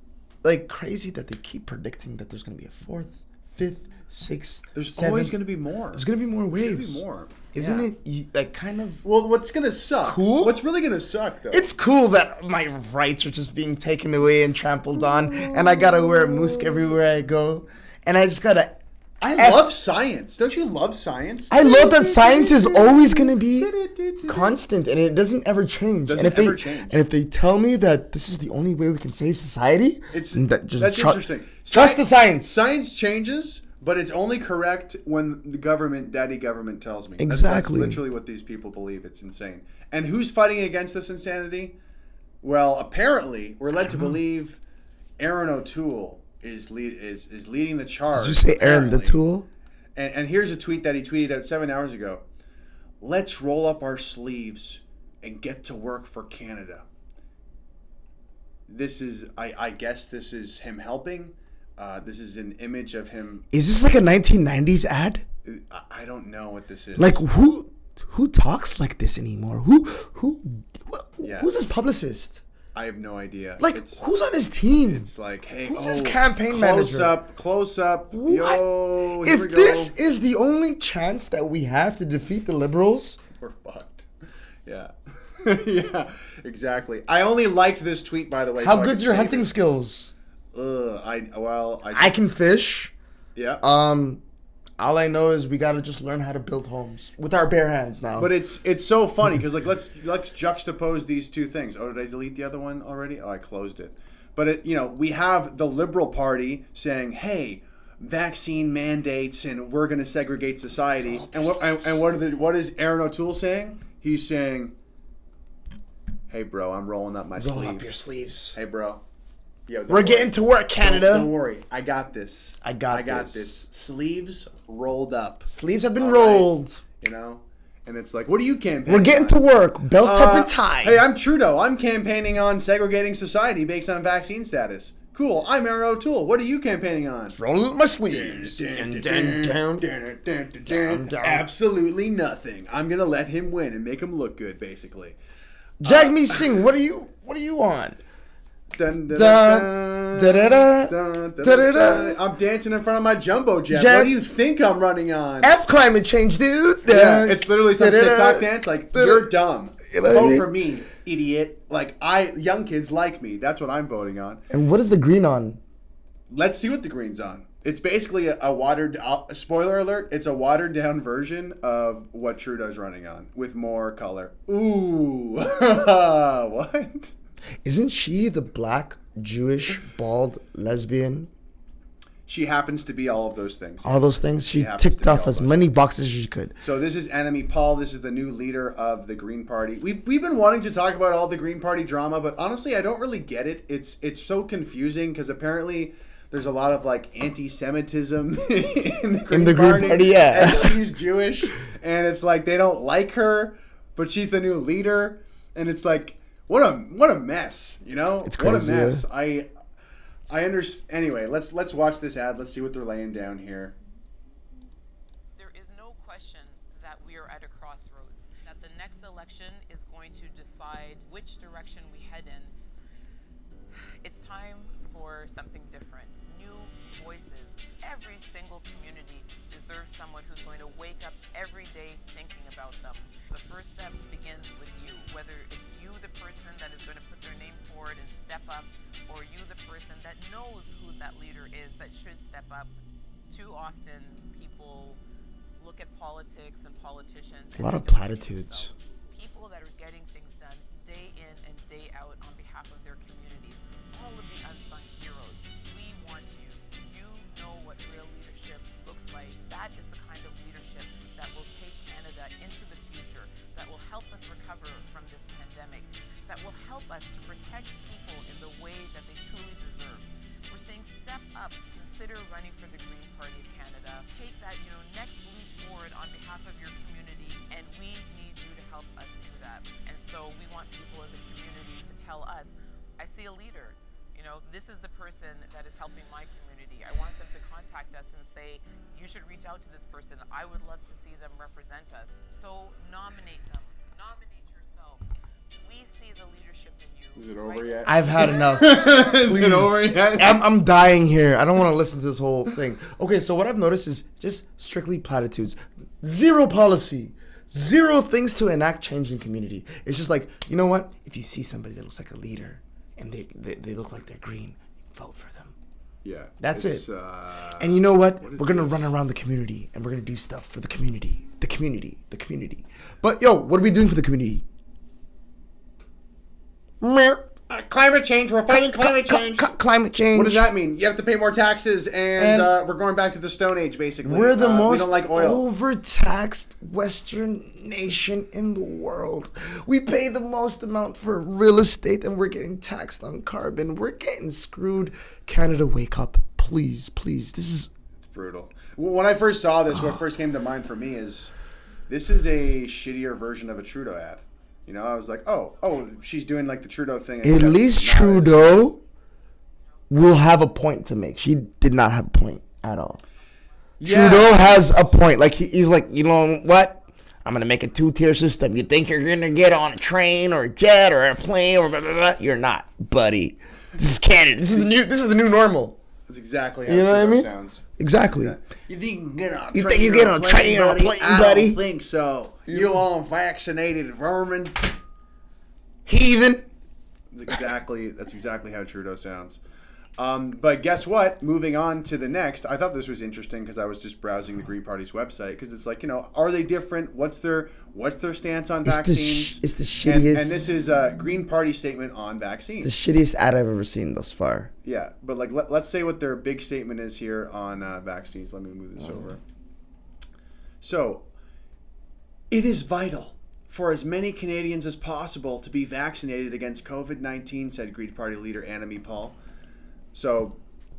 like crazy that they keep predicting that there's going to be a fourth, fifth, sixth, there's seventh. always going to be more. There's going to be more waves. There's going to be more. Isn't Yeah. it like kind of... Well, what's going to suck? Cool? What's really going to suck, though? It's cool that my rights are just being taken away and trampled on, and I gotta wear a musk everywhere I go, and I just gotta... I love science. Don't you love science? I love that science is always gonna be constant, and it doesn't ever change. Doesn't and if ever they change. and if they tell me that this is the only way we can save society, That's just interesting. Trust the science. Science changes, but it's only correct when the daddy government tells me. Exactly. That's literally what these people believe. It's insane. And who's fighting against this insanity? Well, apparently, we're led to believe Erin O'Toole is leading the charge. Did you say Erin the apparently. Tool? And here's a tweet that he tweeted out 7 hours ago. Let's roll up our sleeves and get to work for Canada. This is, I guess this is him helping. This is an image of him. Is this like a 1990s ad? I don't know what this is. Like who talks like this anymore? Who's his publicist? I have no idea. Like who's on his team? It's like, hey, who's his campaign close manager? Close up. What? Yo, here we If go. this is the only chance that we have to defeat the liberals, We're fucked. Yeah. Yeah, exactly. I only liked this tweet, by the way. how so I good's could your save hunting it. skills? I I can fish. yeah. All I know is we gotta just learn how to build homes with our bare hands now. But it's so funny because like let's juxtapose these two things. Oh, did I delete the other one already? Oh, I closed it. But we have the Liberal Party saying, "Hey, vaccine mandates, and we're going to segregate society." And what is Erin O'Toole saying? He's saying, "Hey, bro, I'm rolling up my roll sleeves. up your sleeves. Hey, bro, yo, We're getting to work, Canada. Don't worry, I got this. I got this. Sleeves rolled up. Sleeves have been All right. rolled. And it's like, what are you campaigning? We're getting to work. Belts have been tied. Hey, I'm Trudeau. I'm campaigning on segregating society based on vaccine status. Cool. I'm Erin O'Toole. What are you campaigning on? rolling up my sleeves. Dun, dun, dun. Absolutely nothing. I'm gonna let him win and make him look good, basically. Jagmeet Singh, what are you on? Dun, dun, Dun, dun, da-da-da, dun, dun, da-da-da. I'm dancing in front of my jumbo jet. Jet. What do you think I'm running on? F climate change, dude. Yeah, it's literally some Da-da-da. TikTok dance. Like, you're dumb. You know what I Vote mean? for me, idiot. Like, young kids like me. That's what I'm voting on. And what is the green on? Let's see what the green's on. It's basically a watered. Spoiler alert! It's a watered down version of what Trudeau's running on with more color. Ooh, what? Isn't she the black, Jewish, bald, lesbian? she happens to be all of those things. All those things. She happens to ticked be off all as those many boxes as she could. So this is Annamie Paul. This is the new leader of the Green Party. We've been wanting to talk about all the Green Party drama, but honestly, I don't really get it. It's so confusing because apparently there's a lot of like anti-Semitism in the Green Party. Yeah. And she's Jewish, and it's like they don't like her, but she's the new leader, and it's like what a mess, you know? It's crazy. What a mess. I understand. Anyway, let's watch this ad. Let's see what they're laying down here. There is no question that we are at a crossroads, that the next election is going to decide which direction we head in. It's time for something different, new voices. Every single community deserves someone who's going to wake up every day thinking about them. The first step begins with you, whether it's you, the person that is going to put their name forward and step up, or you, the person that knows who that leader is that should step up. Too often, people look at politics and politicians. A lot of they don't see platitudes. themselves. People that are getting things done day in and day out on behalf of their communities. All of the unsung heroes. We want you. You know what real leadership looks like. That is the kind of leadership that will take Canada into the future, that will help us recover from this pandemic, that will help us to protect people in the way that they truly deserve. We're saying step up, consider running for the Green Party of Canada. Take that, next leap forward on behalf of your community, and we need you to help us do that. And so we want people in the community to tell us, I see a leader. This is the person that is helping my community. I want them to contact us and say, you should reach out to this person. I would love to see them represent us. So nominate them. Nominate yourself. We see the leadership in you. Is it over yet? I've had enough. Is it over yet? I'm dying here. I don't want to listen to this whole thing. Okay, so what I've noticed is just strictly platitudes. Zero policy. Zero things to enact change in community. It's just like, you know what? If you see somebody that looks like a leader and they look like they're green, vote for them. Yeah. That's it. And you know what? We're going to run around the community and we're going to do stuff for the community. The community. The community. But, yo, what are we doing for the community? Climate change. We're fighting climate change. Climate change. What does that mean? You have to pay more taxes, and we're going back to the Stone Age, basically. We're the most we don't like oil. overtaxed Western nation in the world. We pay the most amount for real estate, and we're getting taxed on carbon. We're getting screwed. Canada, wake up. Please, please. It's brutal. When I first saw this, what first came to mind for me is this is a shittier version of a Trudeau ad. I was like, oh, she's doing like the Trudeau thing. At least Trudeau will have a point to make. She did not have a point at all. Yeah. Trudeau has a point. Like he's like, you know what? I'm gonna make a 2-tier system. You think you're gonna get on a train or a jet or a plane or blah, blah, blah. You're not, buddy. This is Canada. This is the new normal. That's exactly how Trudeau sounds. Exactly. Yeah. You think you can get on a train? You think you get on a train or a plane, buddy? I don't think so. You unvaccinated vermin. Heathen. That's exactly how Trudeau sounds. But guess what? Moving on to the next, I thought this was interesting because I was just browsing the Green Party's website because it's like, are they different? What's their stance on vaccines? It's the shittiest. And this is a Green Party statement on vaccines. It's the shittiest ad I've ever seen thus far. Yeah, but like let's say what their big statement is here on vaccines. Let me move this over. So, it is vital for as many Canadians as possible to be vaccinated against COVID-19, said Green Party leader Annamie Paul. So,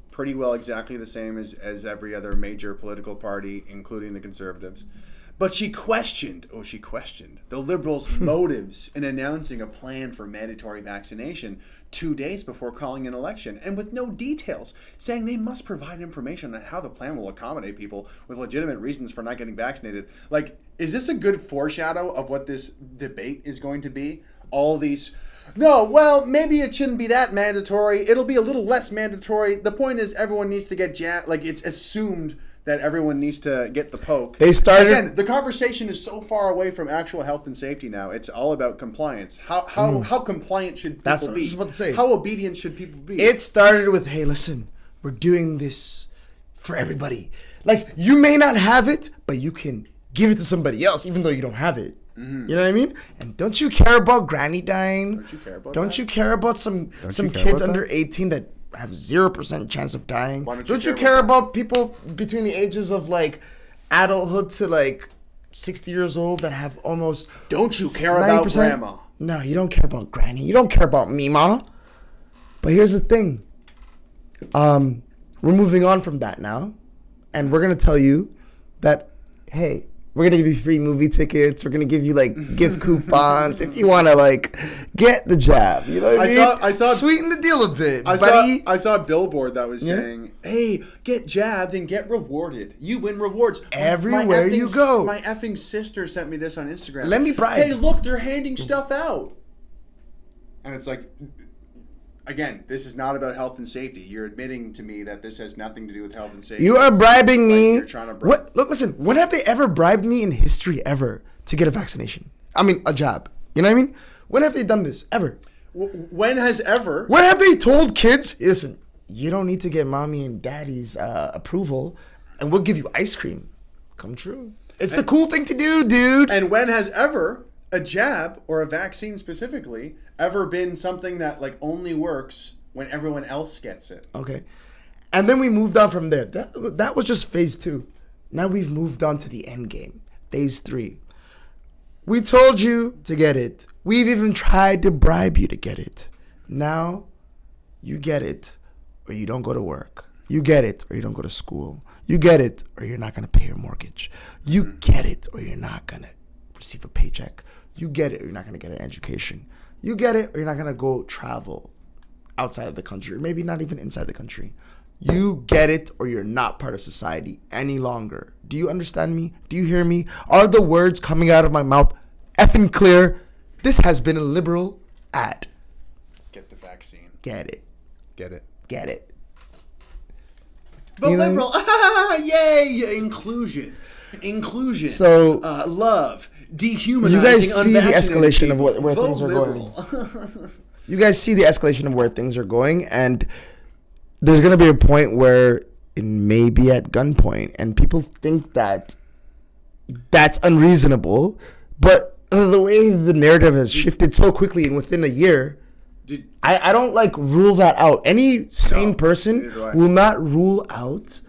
pretty well exactly the same as every other major political party, including the Conservatives. But she questioned the Liberals' motives in announcing a plan for mandatory vaccination 2 days before calling an election, and with no details, saying they must provide information on how the plan will accommodate people with legitimate reasons for not getting vaccinated. Like, is this a good foreshadow of what this debate is going to be? All these... No, well, maybe it shouldn't be that mandatory. It'll be a little less mandatory. The point is everyone needs to get like, it's assumed that everyone needs to get the poke. They started... Again, the conversation is so far away from actual health and safety now. It's all about compliance. How compliant should people be? That's what I was about to say. How obedient should people be? It started with, hey, listen, we're doing this for everybody. Like, you may not have it, but you can give it to somebody else, even though you don't have it. Mm-hmm. You know what I mean? And don't you care about granny dying? Don't you care about some kids under 18 that have 0% chance of dying. Why Don't you care about people between the ages of like adulthood to like 60 years old that have almost Don't you care about 90%? grandma? No, you don't care about granny. You don't care about me, ma. But here's the thing. We're moving on from that now. And we're going to tell you that, hey, we're going to give you free movie tickets. We're going to give you, like, gift coupons if you want to, like, get the jab. You know what I mean? I saw Sweeten the deal a bit, I buddy. I saw a billboard that was saying, hey, get jabbed and get rewarded. You win rewards. Everywhere you go. My effing sister sent me this on Instagram. Let me bribe. Hey, look, they're handing stuff out. And it's like, again, this is not about health and safety. You're admitting to me that this has nothing to do with health and safety. You are bribing me. You're trying to bribe. What? Look, listen. When have they ever bribed me in history ever to get a vaccination? I mean, a jab. You know what I mean? When have they done this ever? When has ever? When have they told kids, listen, you don't need to get mommy and daddy's approval, and we'll give you ice cream? Come true. It's the cool thing to do, dude. And when has ever a jab or a vaccine specifically ever been something that like only works when everyone else gets it? Okay. And then we moved on from there. That was just phase 2. Now we've moved on to the end game. Phase 3. We told you to get it. We've even tried to bribe you to get it. Now you get it or you don't go to work. You get it or you don't go to school. You get it or you're not going to pay your mortgage. You get it or you're not going to receive a paycheck. You get it or you're not going to get an education. You get it or you're not going to go travel outside of the country, or maybe not even inside the country. You get it or you're not part of society any longer. Do you understand me? Do you hear me? Are the words coming out of my mouth effing clear? This has been a liberal ad. Get the vaccine. Get it. Get it. Get it. But You know liberal, yay, inclusion. So, love, dehumanizing. you guys see the unvaccinated escalation of people. where Vote things are liberal. going. You guys see the escalation of where things are going, and there's going to be a point where it may be at gunpoint, and people think that that's unreasonable, but the way the narrative has shifted so quickly and within a year, I don't like rule that out. Any sane person neither do I. will not rule out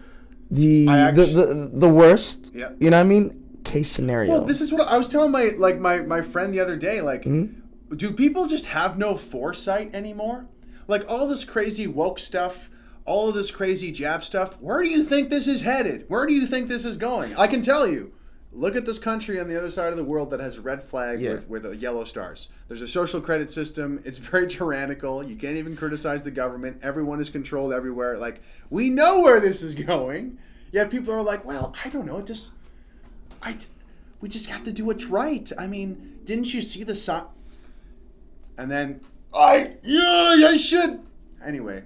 the worst. Yeah. You know what I mean? Case scenario. Well, this is what I was telling my friend the other day. Like, do people just have no foresight anymore? Like all this crazy woke stuff, all of this crazy jab stuff. Where do you think this is headed? Where do you think this is going? I can tell you. Look at this country on the other side of the world that has a red flag with yellow stars. There's a social credit system. It's very tyrannical. You can't even criticize the government. Everyone is controlled everywhere. Like, we know where this is going. Yet people are like, well, I don't know. We just have to do what's right. I mean, didn't you see the sign? And then, I should. Anyway.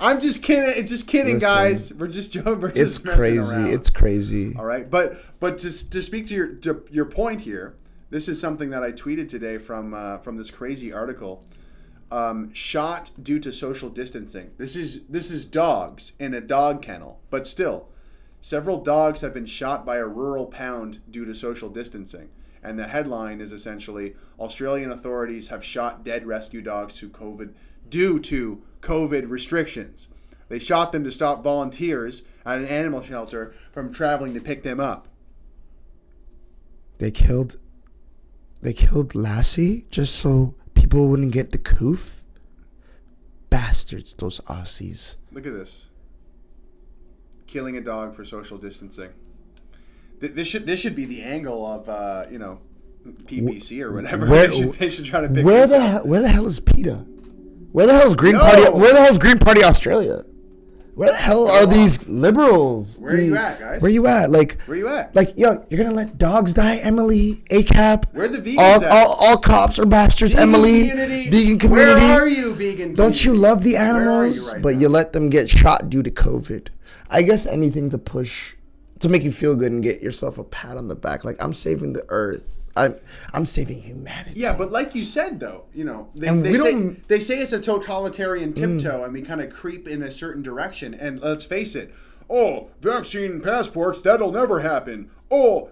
I'm just kidding. It's just kidding, Listen, guys. We're just joking. We're just it's messing crazy. around. It's crazy. All right, but to speak to your point here, this is something that I tweeted today from this crazy article. Shot due to social distancing. This is dogs in a dog kennel, but still, several dogs have been shot by a rural pound due to social distancing. And the headline is essentially Australian authorities have shot dead rescue dogs due to COVID restrictions. They shot them to stop volunteers at an animal shelter from traveling to pick them up. They killed Lassie just so people wouldn't get the coof. Bastards, those Aussies. Look at this. Killing a dog for social distancing. This should be the angle of PPC or whatever. They should try to pick where this up. the hell is PETA? Where the hell is Green Party? Where the hell is Green Party Australia? Where the hell are these liberals? Where are you at, guys? Where you at? Where you at? Like, yo, you're gonna let dogs die, Emily? ACAP? Where the vegans at? All cops are bastards, Vegan Emily. community. Vegan community. Where are you, vegan Don't you community? love the Where are animals? you right but now? you let them get shot due to COVID. I guess anything to make you feel good and get yourself a pat on the back. Like, I'm saving the earth. I'm saving humanity. Yeah, but like you said, though, And they say it's a totalitarian tiptoe, and we kind of creep in a certain direction. And let's face it, vaccine passports, that'll never happen.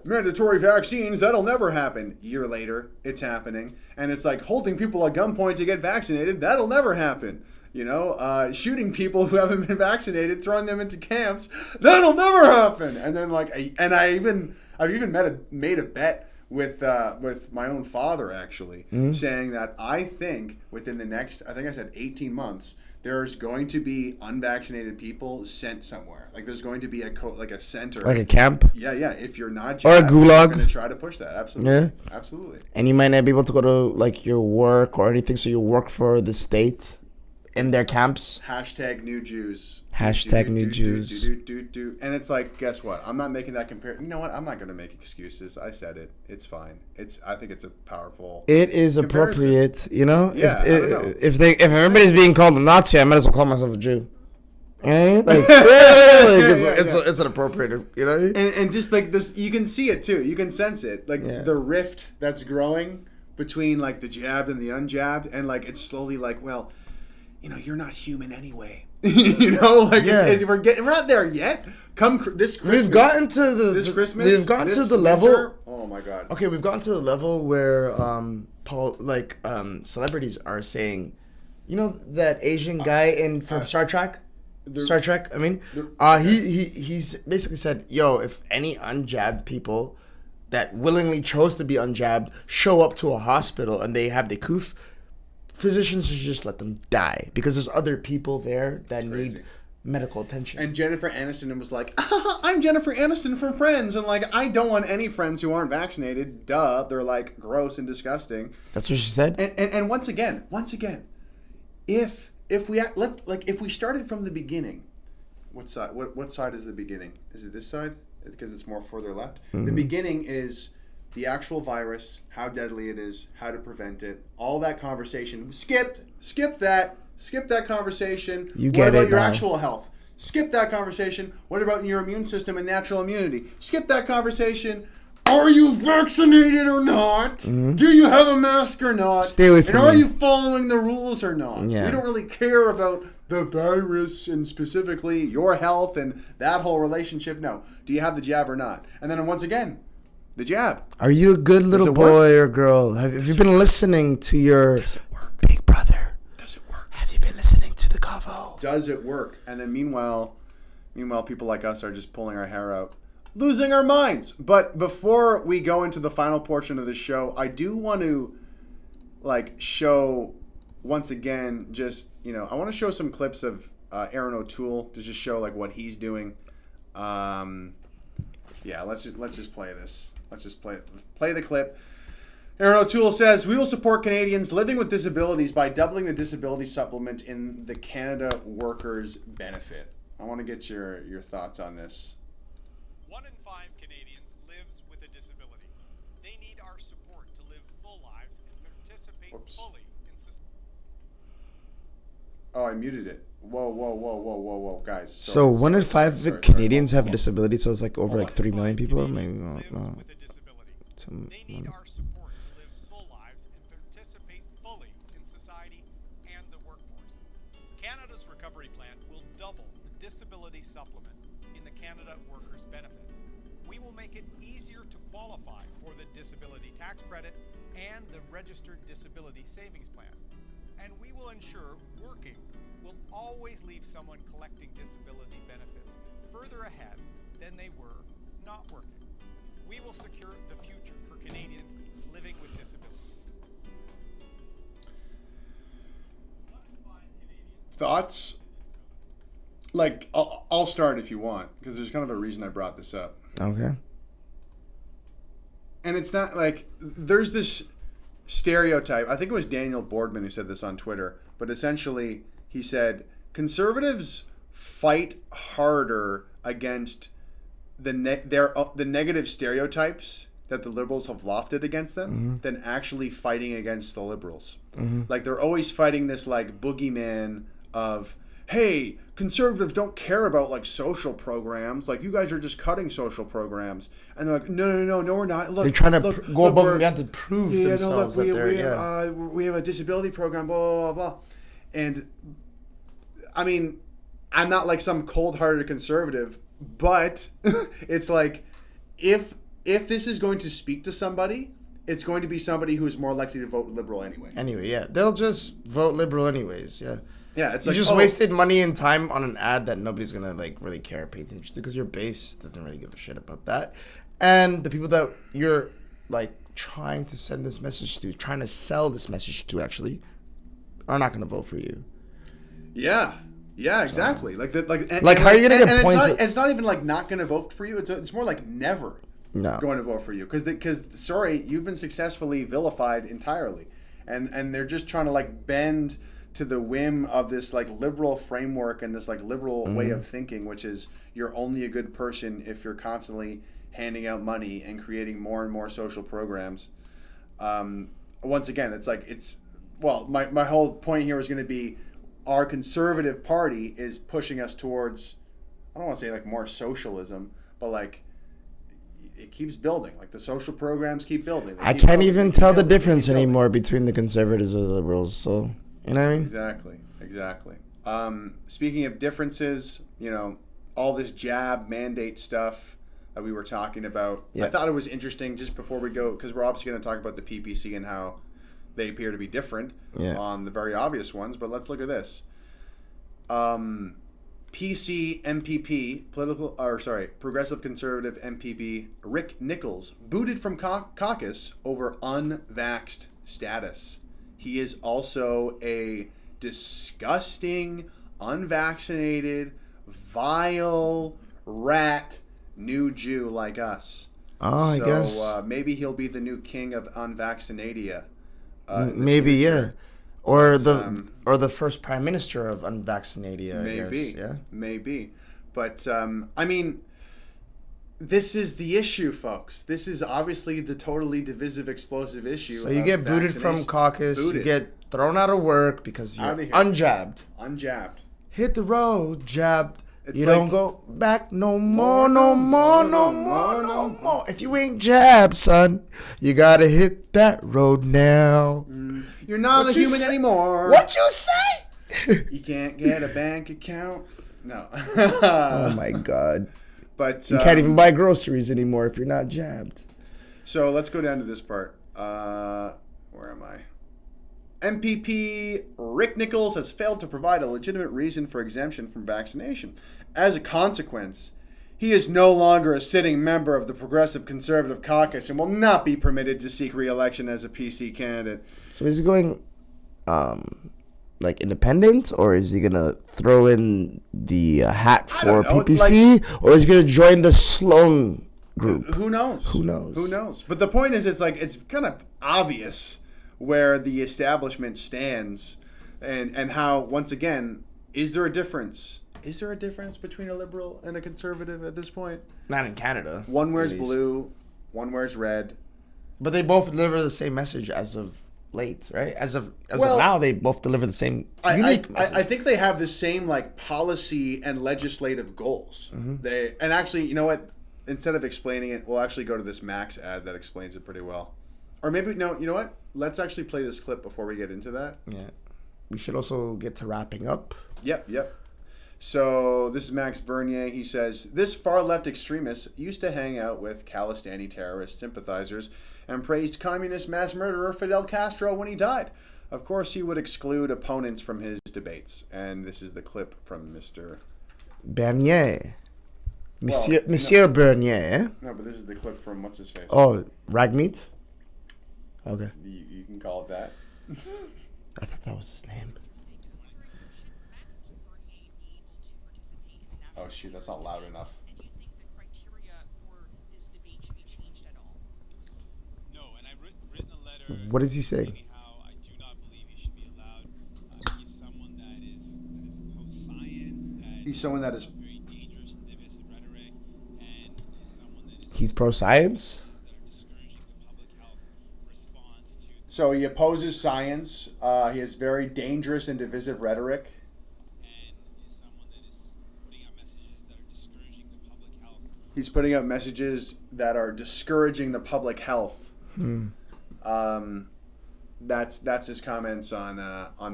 Mandatory vaccines, that'll never happen. Year later, it's happening, and it's like holding people at gunpoint to get vaccinated. That'll never happen. shooting people who haven't been vaccinated, throwing them into camps. That'll never happen. And then I've even made a bet with my own father actually, saying that I think within the next, I think I said 18 months, there's going to be unvaccinated people sent somewhere. Like there's going to be a center, Like a camp? Yeah. If you're not Or a jabbed, gulag. we're going to try to push that. Absolutely. Yeah. Absolutely. And you might not be able to go to like your work or anything, so you work for the state in their camps. Hashtag new Jews. Hashtag new Jews. And it's like, guess what? I'm not making that comparison. You know what? I'm not going to make excuses. I said it. It's fine. I think it's a powerful. It is comparison. appropriate, you know. Yeah, I don't know. If everybody's being called a Nazi, I might as well call myself a Jew. Like, it's an appropriate, you know. And just like this, you can see it too. You can sense it, like the rift that's growing between like the jabbed and the unjabbed, and like it's slowly like, well, you're not human anyway. We're not there yet. This Christmas, we've gotten to the level. Oh my God. Okay, we've gotten to the level where celebrities are saying, that Asian guy from Star Trek. He's basically said, yo, if any unjabbed people that willingly chose to be unjabbed show up to a hospital and they have the coof, physicians should just let them die because there's other people there that need medical attention. And Jennifer Aniston was like, I'm Jennifer Aniston from Friends, and like I don't want any friends who aren't vaccinated. Duh, they're like gross and disgusting. That's what she said. And once again, if we started from the beginning, what side is the beginning? Is it this side? Because it's more further left. Mm-hmm. The beginning is the actual virus, how deadly it is, how to prevent it, all that conversation. Skip that conversation. You what get about it your now. actual health? Skip that conversation. What about your immune system and natural immunity? Skip that conversation. Are you vaccinated or not? Mm-hmm. Do you have a mask or not? Stay away from And are me. you following the rules or not? Yeah. We don't really care about the virus and specifically your health and that whole relationship. No. Do you have the jab or not? And then once again, the jab. Are you a good little boy or girl? Have you been listening to your big brother? Does it work? Have you been listening to the Gavo? Does it work? And then meanwhile, people like us are just pulling our hair out, losing our minds. But before we go into the final portion of the show, I do want to show once again, just I want to show some clips of Erin O'Toole to just show what he's doing. Let's just play this. Let's just play the clip. Erin O'Toole says, "We will support Canadians living with disabilities by doubling the disability supplement in the Canada Workers Benefit." I want to get your thoughts on this. 1 in 5 Canadians lives with a disability. They need our support to live full lives and participate fully in society. Oh, I muted it. Whoa, guys. So 1 in 5 Canadians have a disability, so it's over 3 million people? Maybe no. With a disability. They need our support to live full lives and participate fully in society and the workforce. Canada's recovery plan will double the disability supplement in the Canada Workers Benefit. We will make it easier to qualify for the disability tax credit and the registered disability savings plan. And we will ensure working will always leave someone collecting disability benefits further ahead than they were not working. We will secure the future for Canadians living with disabilities. Thoughts? I'll start if you want, because there's kind of a reason I brought this up. Okay. And it's not there's this stereotype. I think it was Daniel Boardman who said this on Twitter, but essentially he said conservatives fight harder against the negative stereotypes that the liberals have lofted against them than actually fighting against the liberals. Mm-hmm. They're always fighting this boogeyman of, hey, conservatives don't care about social programs. You guys are just cutting social programs. And they're like, no, we're not. Look, they're trying to go above and beyond to prove themselves that they're, we have a disability program, blah, blah, blah. And I mean, I'm not some cold-hearted conservative, but it's if this is going to speak to somebody, it's going to be somebody who's more likely to vote liberal anyway. Anyway, yeah. They'll just vote liberal anyways, yeah. Yeah, it's You like just wasted money and time on an ad that nobody's gonna like really care or pay attention to because your base doesn't really give a shit about that, and the people that you're like trying to send this message to, trying to sell this message to, actually, are not gonna vote for you. Yeah, exactly. How are you gonna get points? It's not even like not gonna vote for you. It's more like never going to vote for you because sorry, you've been successfully vilified entirely, and they're just trying to like bend to the whim of this like liberal framework and this like liberal way of thinking, which is you're only a good person if you're constantly handing out money and creating more and more social programs. Once again, my whole point here is going to be our conservative party is pushing us towards, I don't want to say like more socialism, but like it keeps building. Like the social programs keep building. I can't even tell the difference anymore between the conservatives and the liberals. So, you know what I mean? Exactly. Speaking of differences, all this jab mandate stuff that we were talking about. Yeah. I thought it was interesting just before we go, because we're obviously going to talk about the PPC and how they appear to be different on the very obvious ones. But let's look at this. PC MPP, Progressive Conservative MPP Rick Nichols booted from caucus over unvaxxed status. He is also a disgusting, unvaccinated, vile rat new Jew like us. Oh, I guess. Maybe he'll be the new king of unvaccinadia. Maybe, yeah. Or the first prime minister of unvaccinadia, maybe, I guess. Yeah. Maybe. But, I mean, this is the issue, folks. This is obviously the totally divisive, explosive issue. So you get booted from caucus, you get thrown out of work because you're unjabbed. Hit the road, jabbed. You don't go back no more. If you ain't jabbed, son, you gotta hit that road now. You're not a human anymore. What you say? You can't get a bank account. No. Oh my God. But you can't even buy groceries anymore if you're not jabbed. So let's go down to this part. Where am I? MPP Rick Nichols has failed to provide a legitimate reason for exemption from vaccination. As a consequence, he is no longer a sitting member of the Progressive Conservative Caucus and will not be permitted to seek re-election as a PC candidate. So is he going like independent, or is he going to throw in the hat for PPC, or is he going to join the Sloan group? Who knows? But the point is, it's kind of obvious where the establishment stands and how, once again, is there a difference? Is there a difference between a liberal and a conservative at this point? Not in Canada. One wears blue, one wears red. But they both deliver the same message as of late, right? As of now, they both deliver the same unique message. I think they have the same policy and legislative goals. Mm-hmm. And actually, you know what? Instead of explaining it, we'll actually go to this Max ad that explains it pretty well. Or maybe, no, you know what? Let's actually play this clip before we get into that. Yeah. We should also get to wrapping up. Yep. So this is Max Bernier. He says, this far-left extremist used to hang out with Khalistani terrorist sympathizers and praised communist mass murderer Fidel Castro when he died. Of course, he would exclude opponents from his debates. And this is the clip from Mr. Bernier. Monsieur Bernier. No, but this is the clip from what's-his-face. Oh, Jagmeet? Okay. You can call it that. I thought that was his name. Oh, shoot, that's not loud enough. And do you think the criteria for this debate should be changed at all? No, and I've written a letter. What does he say? How I do not believe he should be allowed. He's someone that is opposed science. He's someone that is very dangerous, divisive rhetoric, and is someone that is. He's pro-science? That are discouraging the public health response to. So he opposes science. He has very dangerous and divisive rhetoric. He's putting out messages that are discouraging the public health. That's his comments on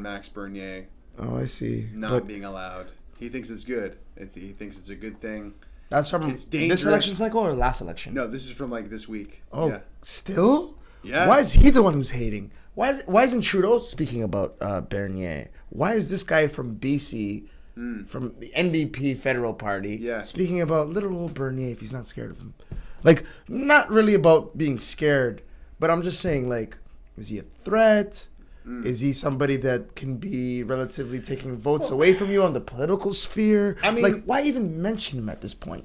Max Bernier. Oh, I see. Not being allowed. He thinks it's good. He thinks it's a good thing. That's from this election cycle or last election? No, this is from this week. Oh, yeah. Still? Yeah. Why is he the one who's hating? Why isn't Trudeau speaking about Bernier? Why is this guy from BC, from the NDP Federal Party, speaking about little old Bernier if he's not scared of him? Like, not really about being scared, but I'm just saying, like, is he a threat? Is he somebody that can be relatively taking votes away from you on the political sphere? I mean, like, why even mention him at this point?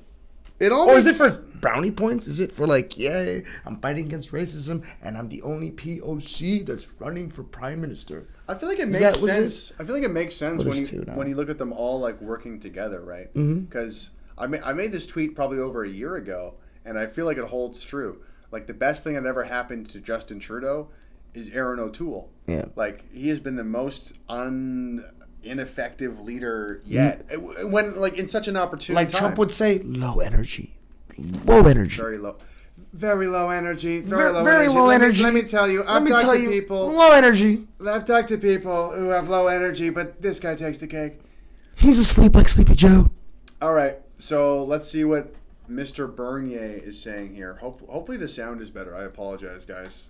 Or is it for brownie points? Is it for like, yay, I'm fighting against racism and I'm the only POC that's running for prime minister? I feel like it makes sense. I feel like it makes sense when you look at them all like working together, right? Because I made this tweet probably over a year ago, and I feel like it holds true. Like, the best thing that ever happened to Justin Trudeau is Erin O'Toole. Yeah. Like, he has been the most ineffective leader yet. When, like, in such an opportune time. Like Trump would say, low energy. Low energy. Very low. Very low energy. Very low energy. Let me tell you. I've talked to people. Low energy. I've talked to people who have low energy, but this guy takes the cake. He's asleep like Sleepy Joe. All right. So let's see what Mr. Bernier is saying here. Hopefully the sound is better. I apologize, guys.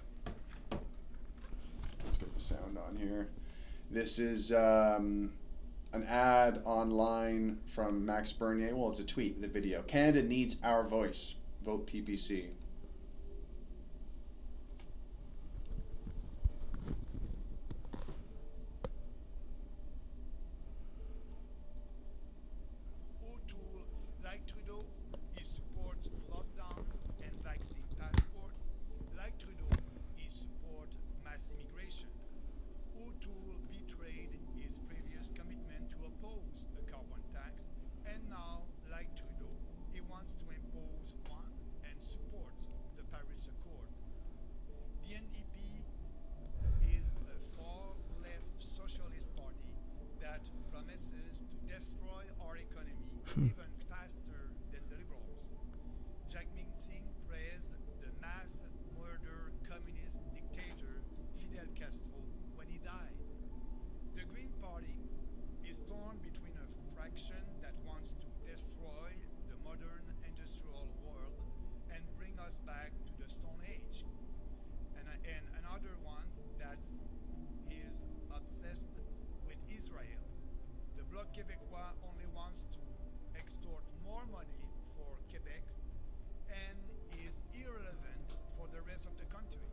Let's get the sound on here. This is an ad online from Max Bernier. Well, it's a tweet with a video. Canada needs our voice. Vote PPC. O'Toole, like Trudeau, he supports lockdowns and vaccine passports. Like Trudeau, he supports mass immigration. O'Toole betrayed his previous commitment to oppose a carbon tax, and now, like Trudeau, he wants to impose one and supports the Paris Accord. The NDP is a far-left socialist party that promises to destroy our economy even faster than the Liberals. Jagmeet Singh praised the mass murder communist dictator Fidel Castro when he died. The Green Party is torn between a fraction that wants to destroy the modern industrial world and bring us back to the Stone Age, and another one that is obsessed with Israel. The Bloc Québécois only wants to extort more money for Quebec and is irrelevant for the rest of the country.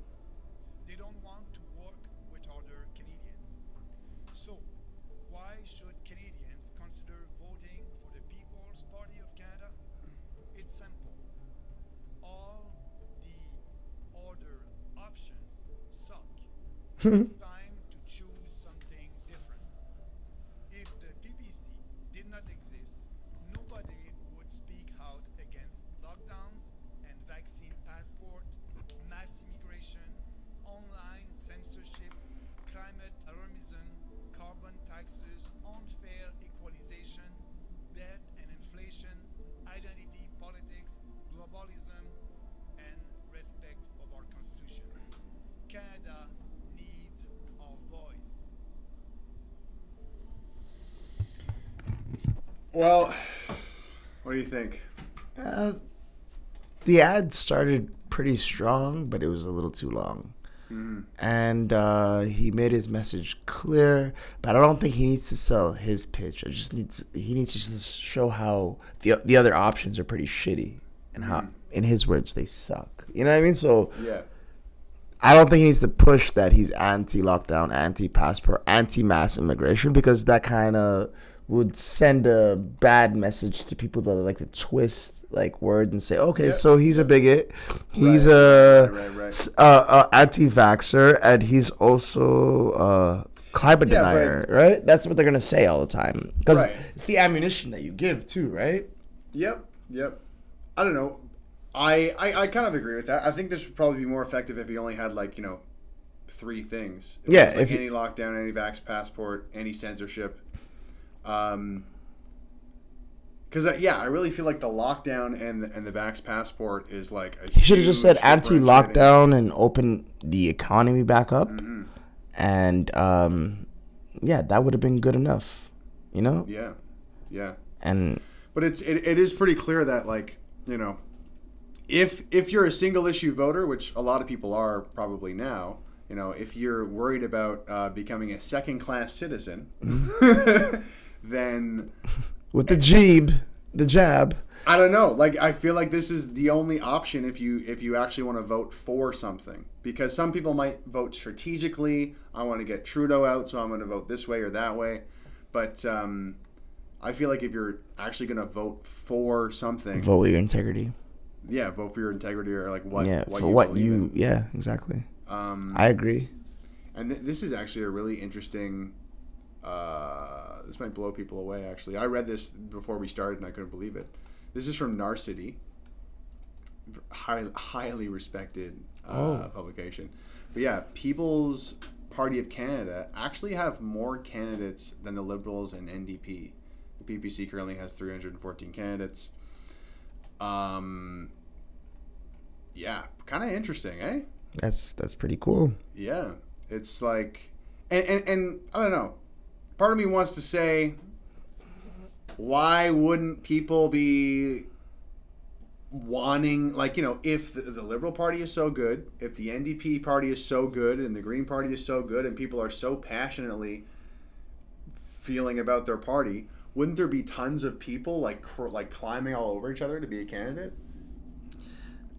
They don't want to work with other Canadians. So, why should Canadians consider voting for the People's Party of Canada? It's simple. All the other options suck. It's time to choose something different. If the PPC did not exist, nobody would speak out against lockdowns and vaccine passport, mass immigration, online censorship, climate alarmism, carbon taxes, unfair equalization, debt and inflation, identity politics, globalism, and respect of our Constitution. Canada needs our voice. Well, what do you think? The ad started pretty strong, but it was a little too long. And he made his message clear, but I don't think he needs to sell his pitch. He needs to just show how the other options are pretty shitty and how, in his words, they suck. You know what I mean? So Yeah. I don't think he needs to push that he's anti-lockdown, anti-passport, anti-mass immigration, because that kind of would send a bad message to people that like to twist like words and say, okay, so he's a bigot, he's a anti-vaxxer, and he's also a climate denier, right? That's what they're gonna say all the time, because it's the ammunition that you give too, right? Yep. I don't know. I kind of agree with that. I think this would probably be more effective if he only had like, 3 things. If anti-lockdown, anti-vax passport, anti-censorship. Because I really feel like the lockdown and the vax passport is like a he should have just said anti-lockdown and open the economy back up, and that would have been good enough, Yeah. And but it is pretty clear that if you're a single issue voter, which a lot of people are probably now, if you're worried about becoming a second class citizen, then with the jab. I don't know. Like, I feel like this is the only option if you actually want to vote for something, because some people might vote strategically. I want to get Trudeau out, so I'm going to vote this way or that way. But I feel like if you're actually going to vote for something, vote with your integrity. Yeah, vote for your integrity, or like what? Yeah, what for you what believe you. in. Yeah, exactly. I agree. And this is actually a really interesting. This might blow people away. Actually, I read this before we started, and I couldn't believe it. This is from Narcity, highly respected publication. But yeah, People's Party of Canada actually have more candidates than the Liberals and NDP. The PPC currently has 314 candidates. Yeah, kind of interesting, eh? That's pretty cool. Yeah, it's like, and I don't know. Part of me wants to say, why wouldn't people be wanting, like, if the Liberal Party is so good, if the NDP Party is so good, and the Green Party is so good, and people are so passionately feeling about their party, wouldn't there be tons of people like climbing all over each other to be a candidate?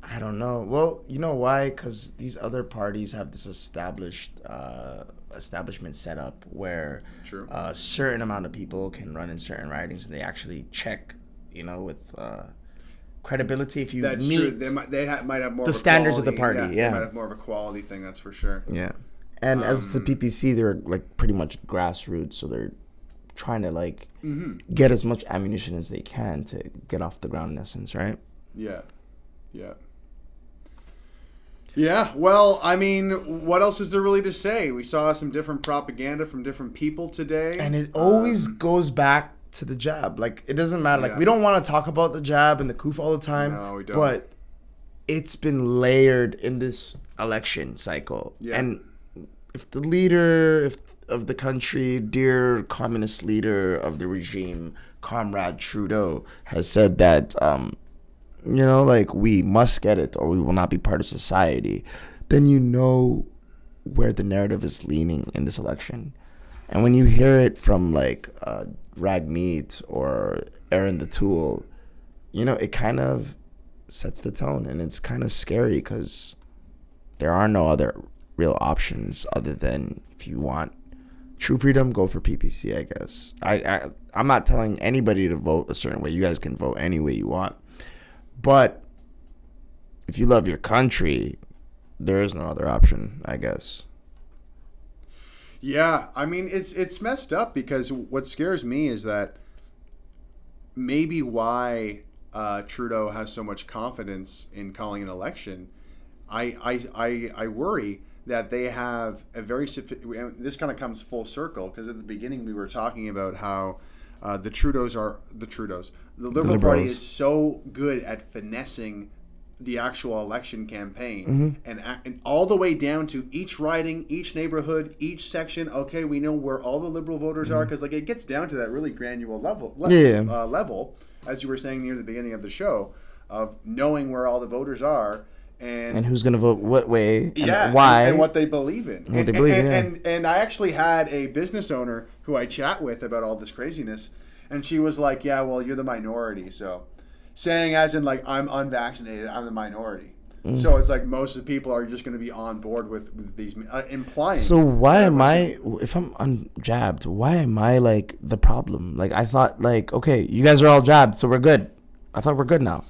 I don't know. Well, you know why? Because these other parties have this establishment set up where a certain amount of people can run in certain ridings, and they actually check, with credibility. If you that's meet true. They might have more the of a standards quality, of the party. Yeah, they might have more of a quality thing. That's for sure. Yeah, and as to PPC, they're like pretty much grassroots, so they're trying to get as much ammunition as they can to get off the ground, in essence, right? Yeah. Yeah, well, I mean, what else is there really to say? We saw some different propaganda from different people today. And it always goes back to the jab. Like, it doesn't matter. Like, we don't want to talk about the jab and the COOF all the time. No, we don't. But it's been layered in this election cycle. Yeah. And if the leader of the country, dear communist leader of the regime, Comrade Trudeau, has said that... we must get it or we will not be part of society, then where the narrative is leaning in this election. And when you hear it from Jagmeet or Erin O'Toole, it kind of sets the tone, and it's kind of scary because there are no other real options other than, if you want true freedom, go for PPC, I guess. I'm not telling anybody to vote a certain way. You guys can vote any way you want. But if you love your country, there is no other option, I guess. Yeah, I mean, it's messed up, because what scares me is that maybe why Trudeau has so much confidence in calling an election. I worry that they have a very this kind of comes full circle, because at the beginning we were talking about how the Liberal Party is so good at finessing the actual election campaign, and all the way down to each riding, each neighborhood, each section. Okay, we know where all the Liberal voters are, because it gets down to that really granular level, as you were saying near the beginning of the show, of knowing where all the voters are. And who's going to vote what way, and why, and what they believe in. And I actually had a business owner who I chat with about all this craziness, and she was like, yeah, well, you're the minority. So saying as in, I'm unvaccinated, I'm the minority. So it's like most of the people are just going to be on board with these, implying. So why am I, if I'm unjabbed, why am I the problem? I thought okay, you guys are all jabbed, so we're good. I thought we're good now.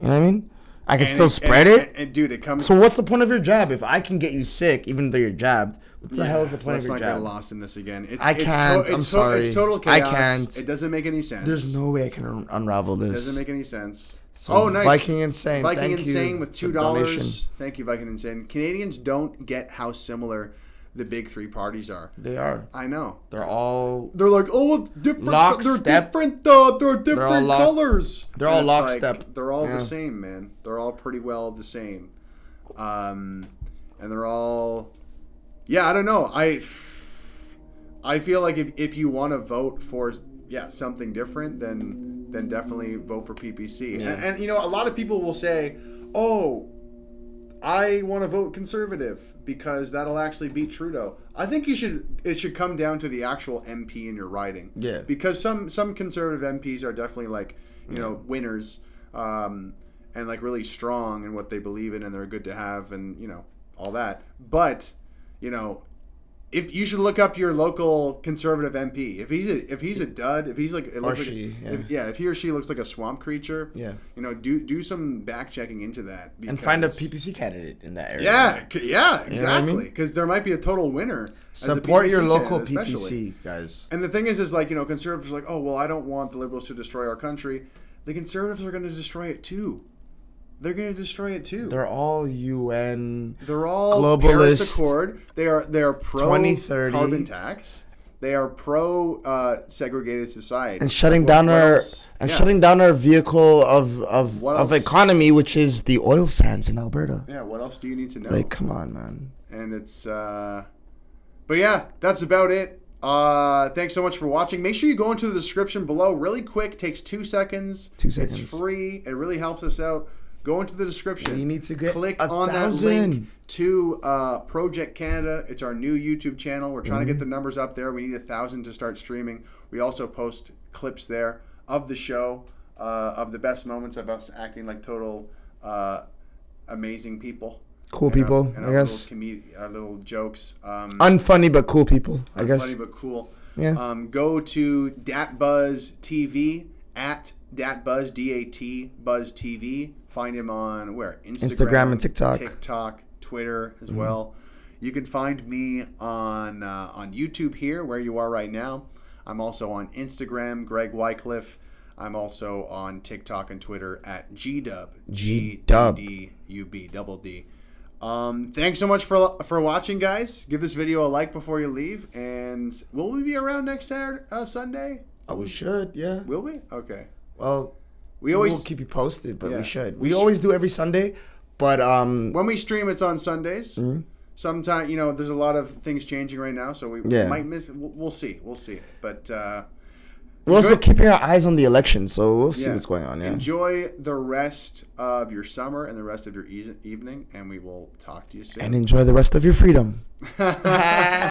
You know what I mean? I can still spread it. And dude, it comes. So what's the point of your jab? If I can get you sick, even though you're jabbed, what the hell is the point of your jab? Let's not get lost in this again. I can't. I'm sorry. It's total chaos. I can't. It doesn't make any sense. There's no way I can unravel this. It doesn't make any sense. So nice. Viking Insane. Viking Thank Insane you with $2. Thank you, Viking Insane. Canadians don't get how similar the big three parties are. They are. I know. They're like, oh, different. Lockstep. They're different. They're different colors. They're all lockstep. They're all the same, man. They're all pretty well the same. And they're all. Yeah, I don't know. I feel like if you want to vote for something different, then then definitely vote for PPC. And you know, a lot of people will say, "Oh, I want to vote Conservative because that'll actually beat Trudeau." I think it should come down to the actual MP in your riding. Yeah. Because some Conservative MPs are definitely like, you know, winners, and like really strong in what they believe in, and they're good to have, and you know, all that. But you know, if you should look up your local Conservative MP, if he's a dud, if he's like, it looks if he or she looks like a swamp creature, you know, do some back checking into that, and find a PPC candidate in that area. Yeah, exactly. Because there might be a total winner. Support your local PPC, guys. And the thing is like, you know, Conservatives are like, oh well, I don't want the Liberals to destroy our country. The Conservatives are going to destroy it too. They're going to destroy it too. They're all UN. They're all globalist. Paris Accord. They are pro 2030 carbon tax. They are pro segregated society. And shutting down our vehicle of economy, which is the oil sands in Alberta. Yeah. What else do you need to know? Like, come on, man. And it's, but yeah, that's about it. Thanks so much for watching. Make sure you go into the description below. Really quick, takes 2 seconds. 2 seconds. It's free. It really helps us out. Go into the description. We need to get click on 1,000. that link to Project Canada. It's our new YouTube channel. We're trying to get the numbers up there. We need 1,000 to start streaming. We also post clips there of the show, of the best moments of us acting like total amazing people. Cool people, and I guess. Our little jokes. Unfunny but cool people, I guess. Unfunny but cool. Yeah. Go to DatBuzz TV at DatBuzz, D-A-T, Buzz TV. Find him on where? Instagram and TikTok. TikTok, Twitter as well. You can find me on YouTube here, where you are right now. I'm also on Instagram, Greg Wycliffe. I'm also on TikTok and Twitter at GDub. G-D-D-U-B, double D. Thanks so much for watching, guys. Give this video a like before you leave. And will we be around next Sunday? Oh, we should, yeah. Will we? Okay. Well, we always will keep you posted, but we should. We always do every Sunday, but when we stream, it's on Sundays. Sometimes, you know, there's a lot of things changing right now, so we might miss. We'll see. But we're also keeping our eyes on the election, so we'll see what's going on. Yeah. Enjoy the rest of your summer and the rest of your evening, and we will talk to you soon. And enjoy the rest of your freedom.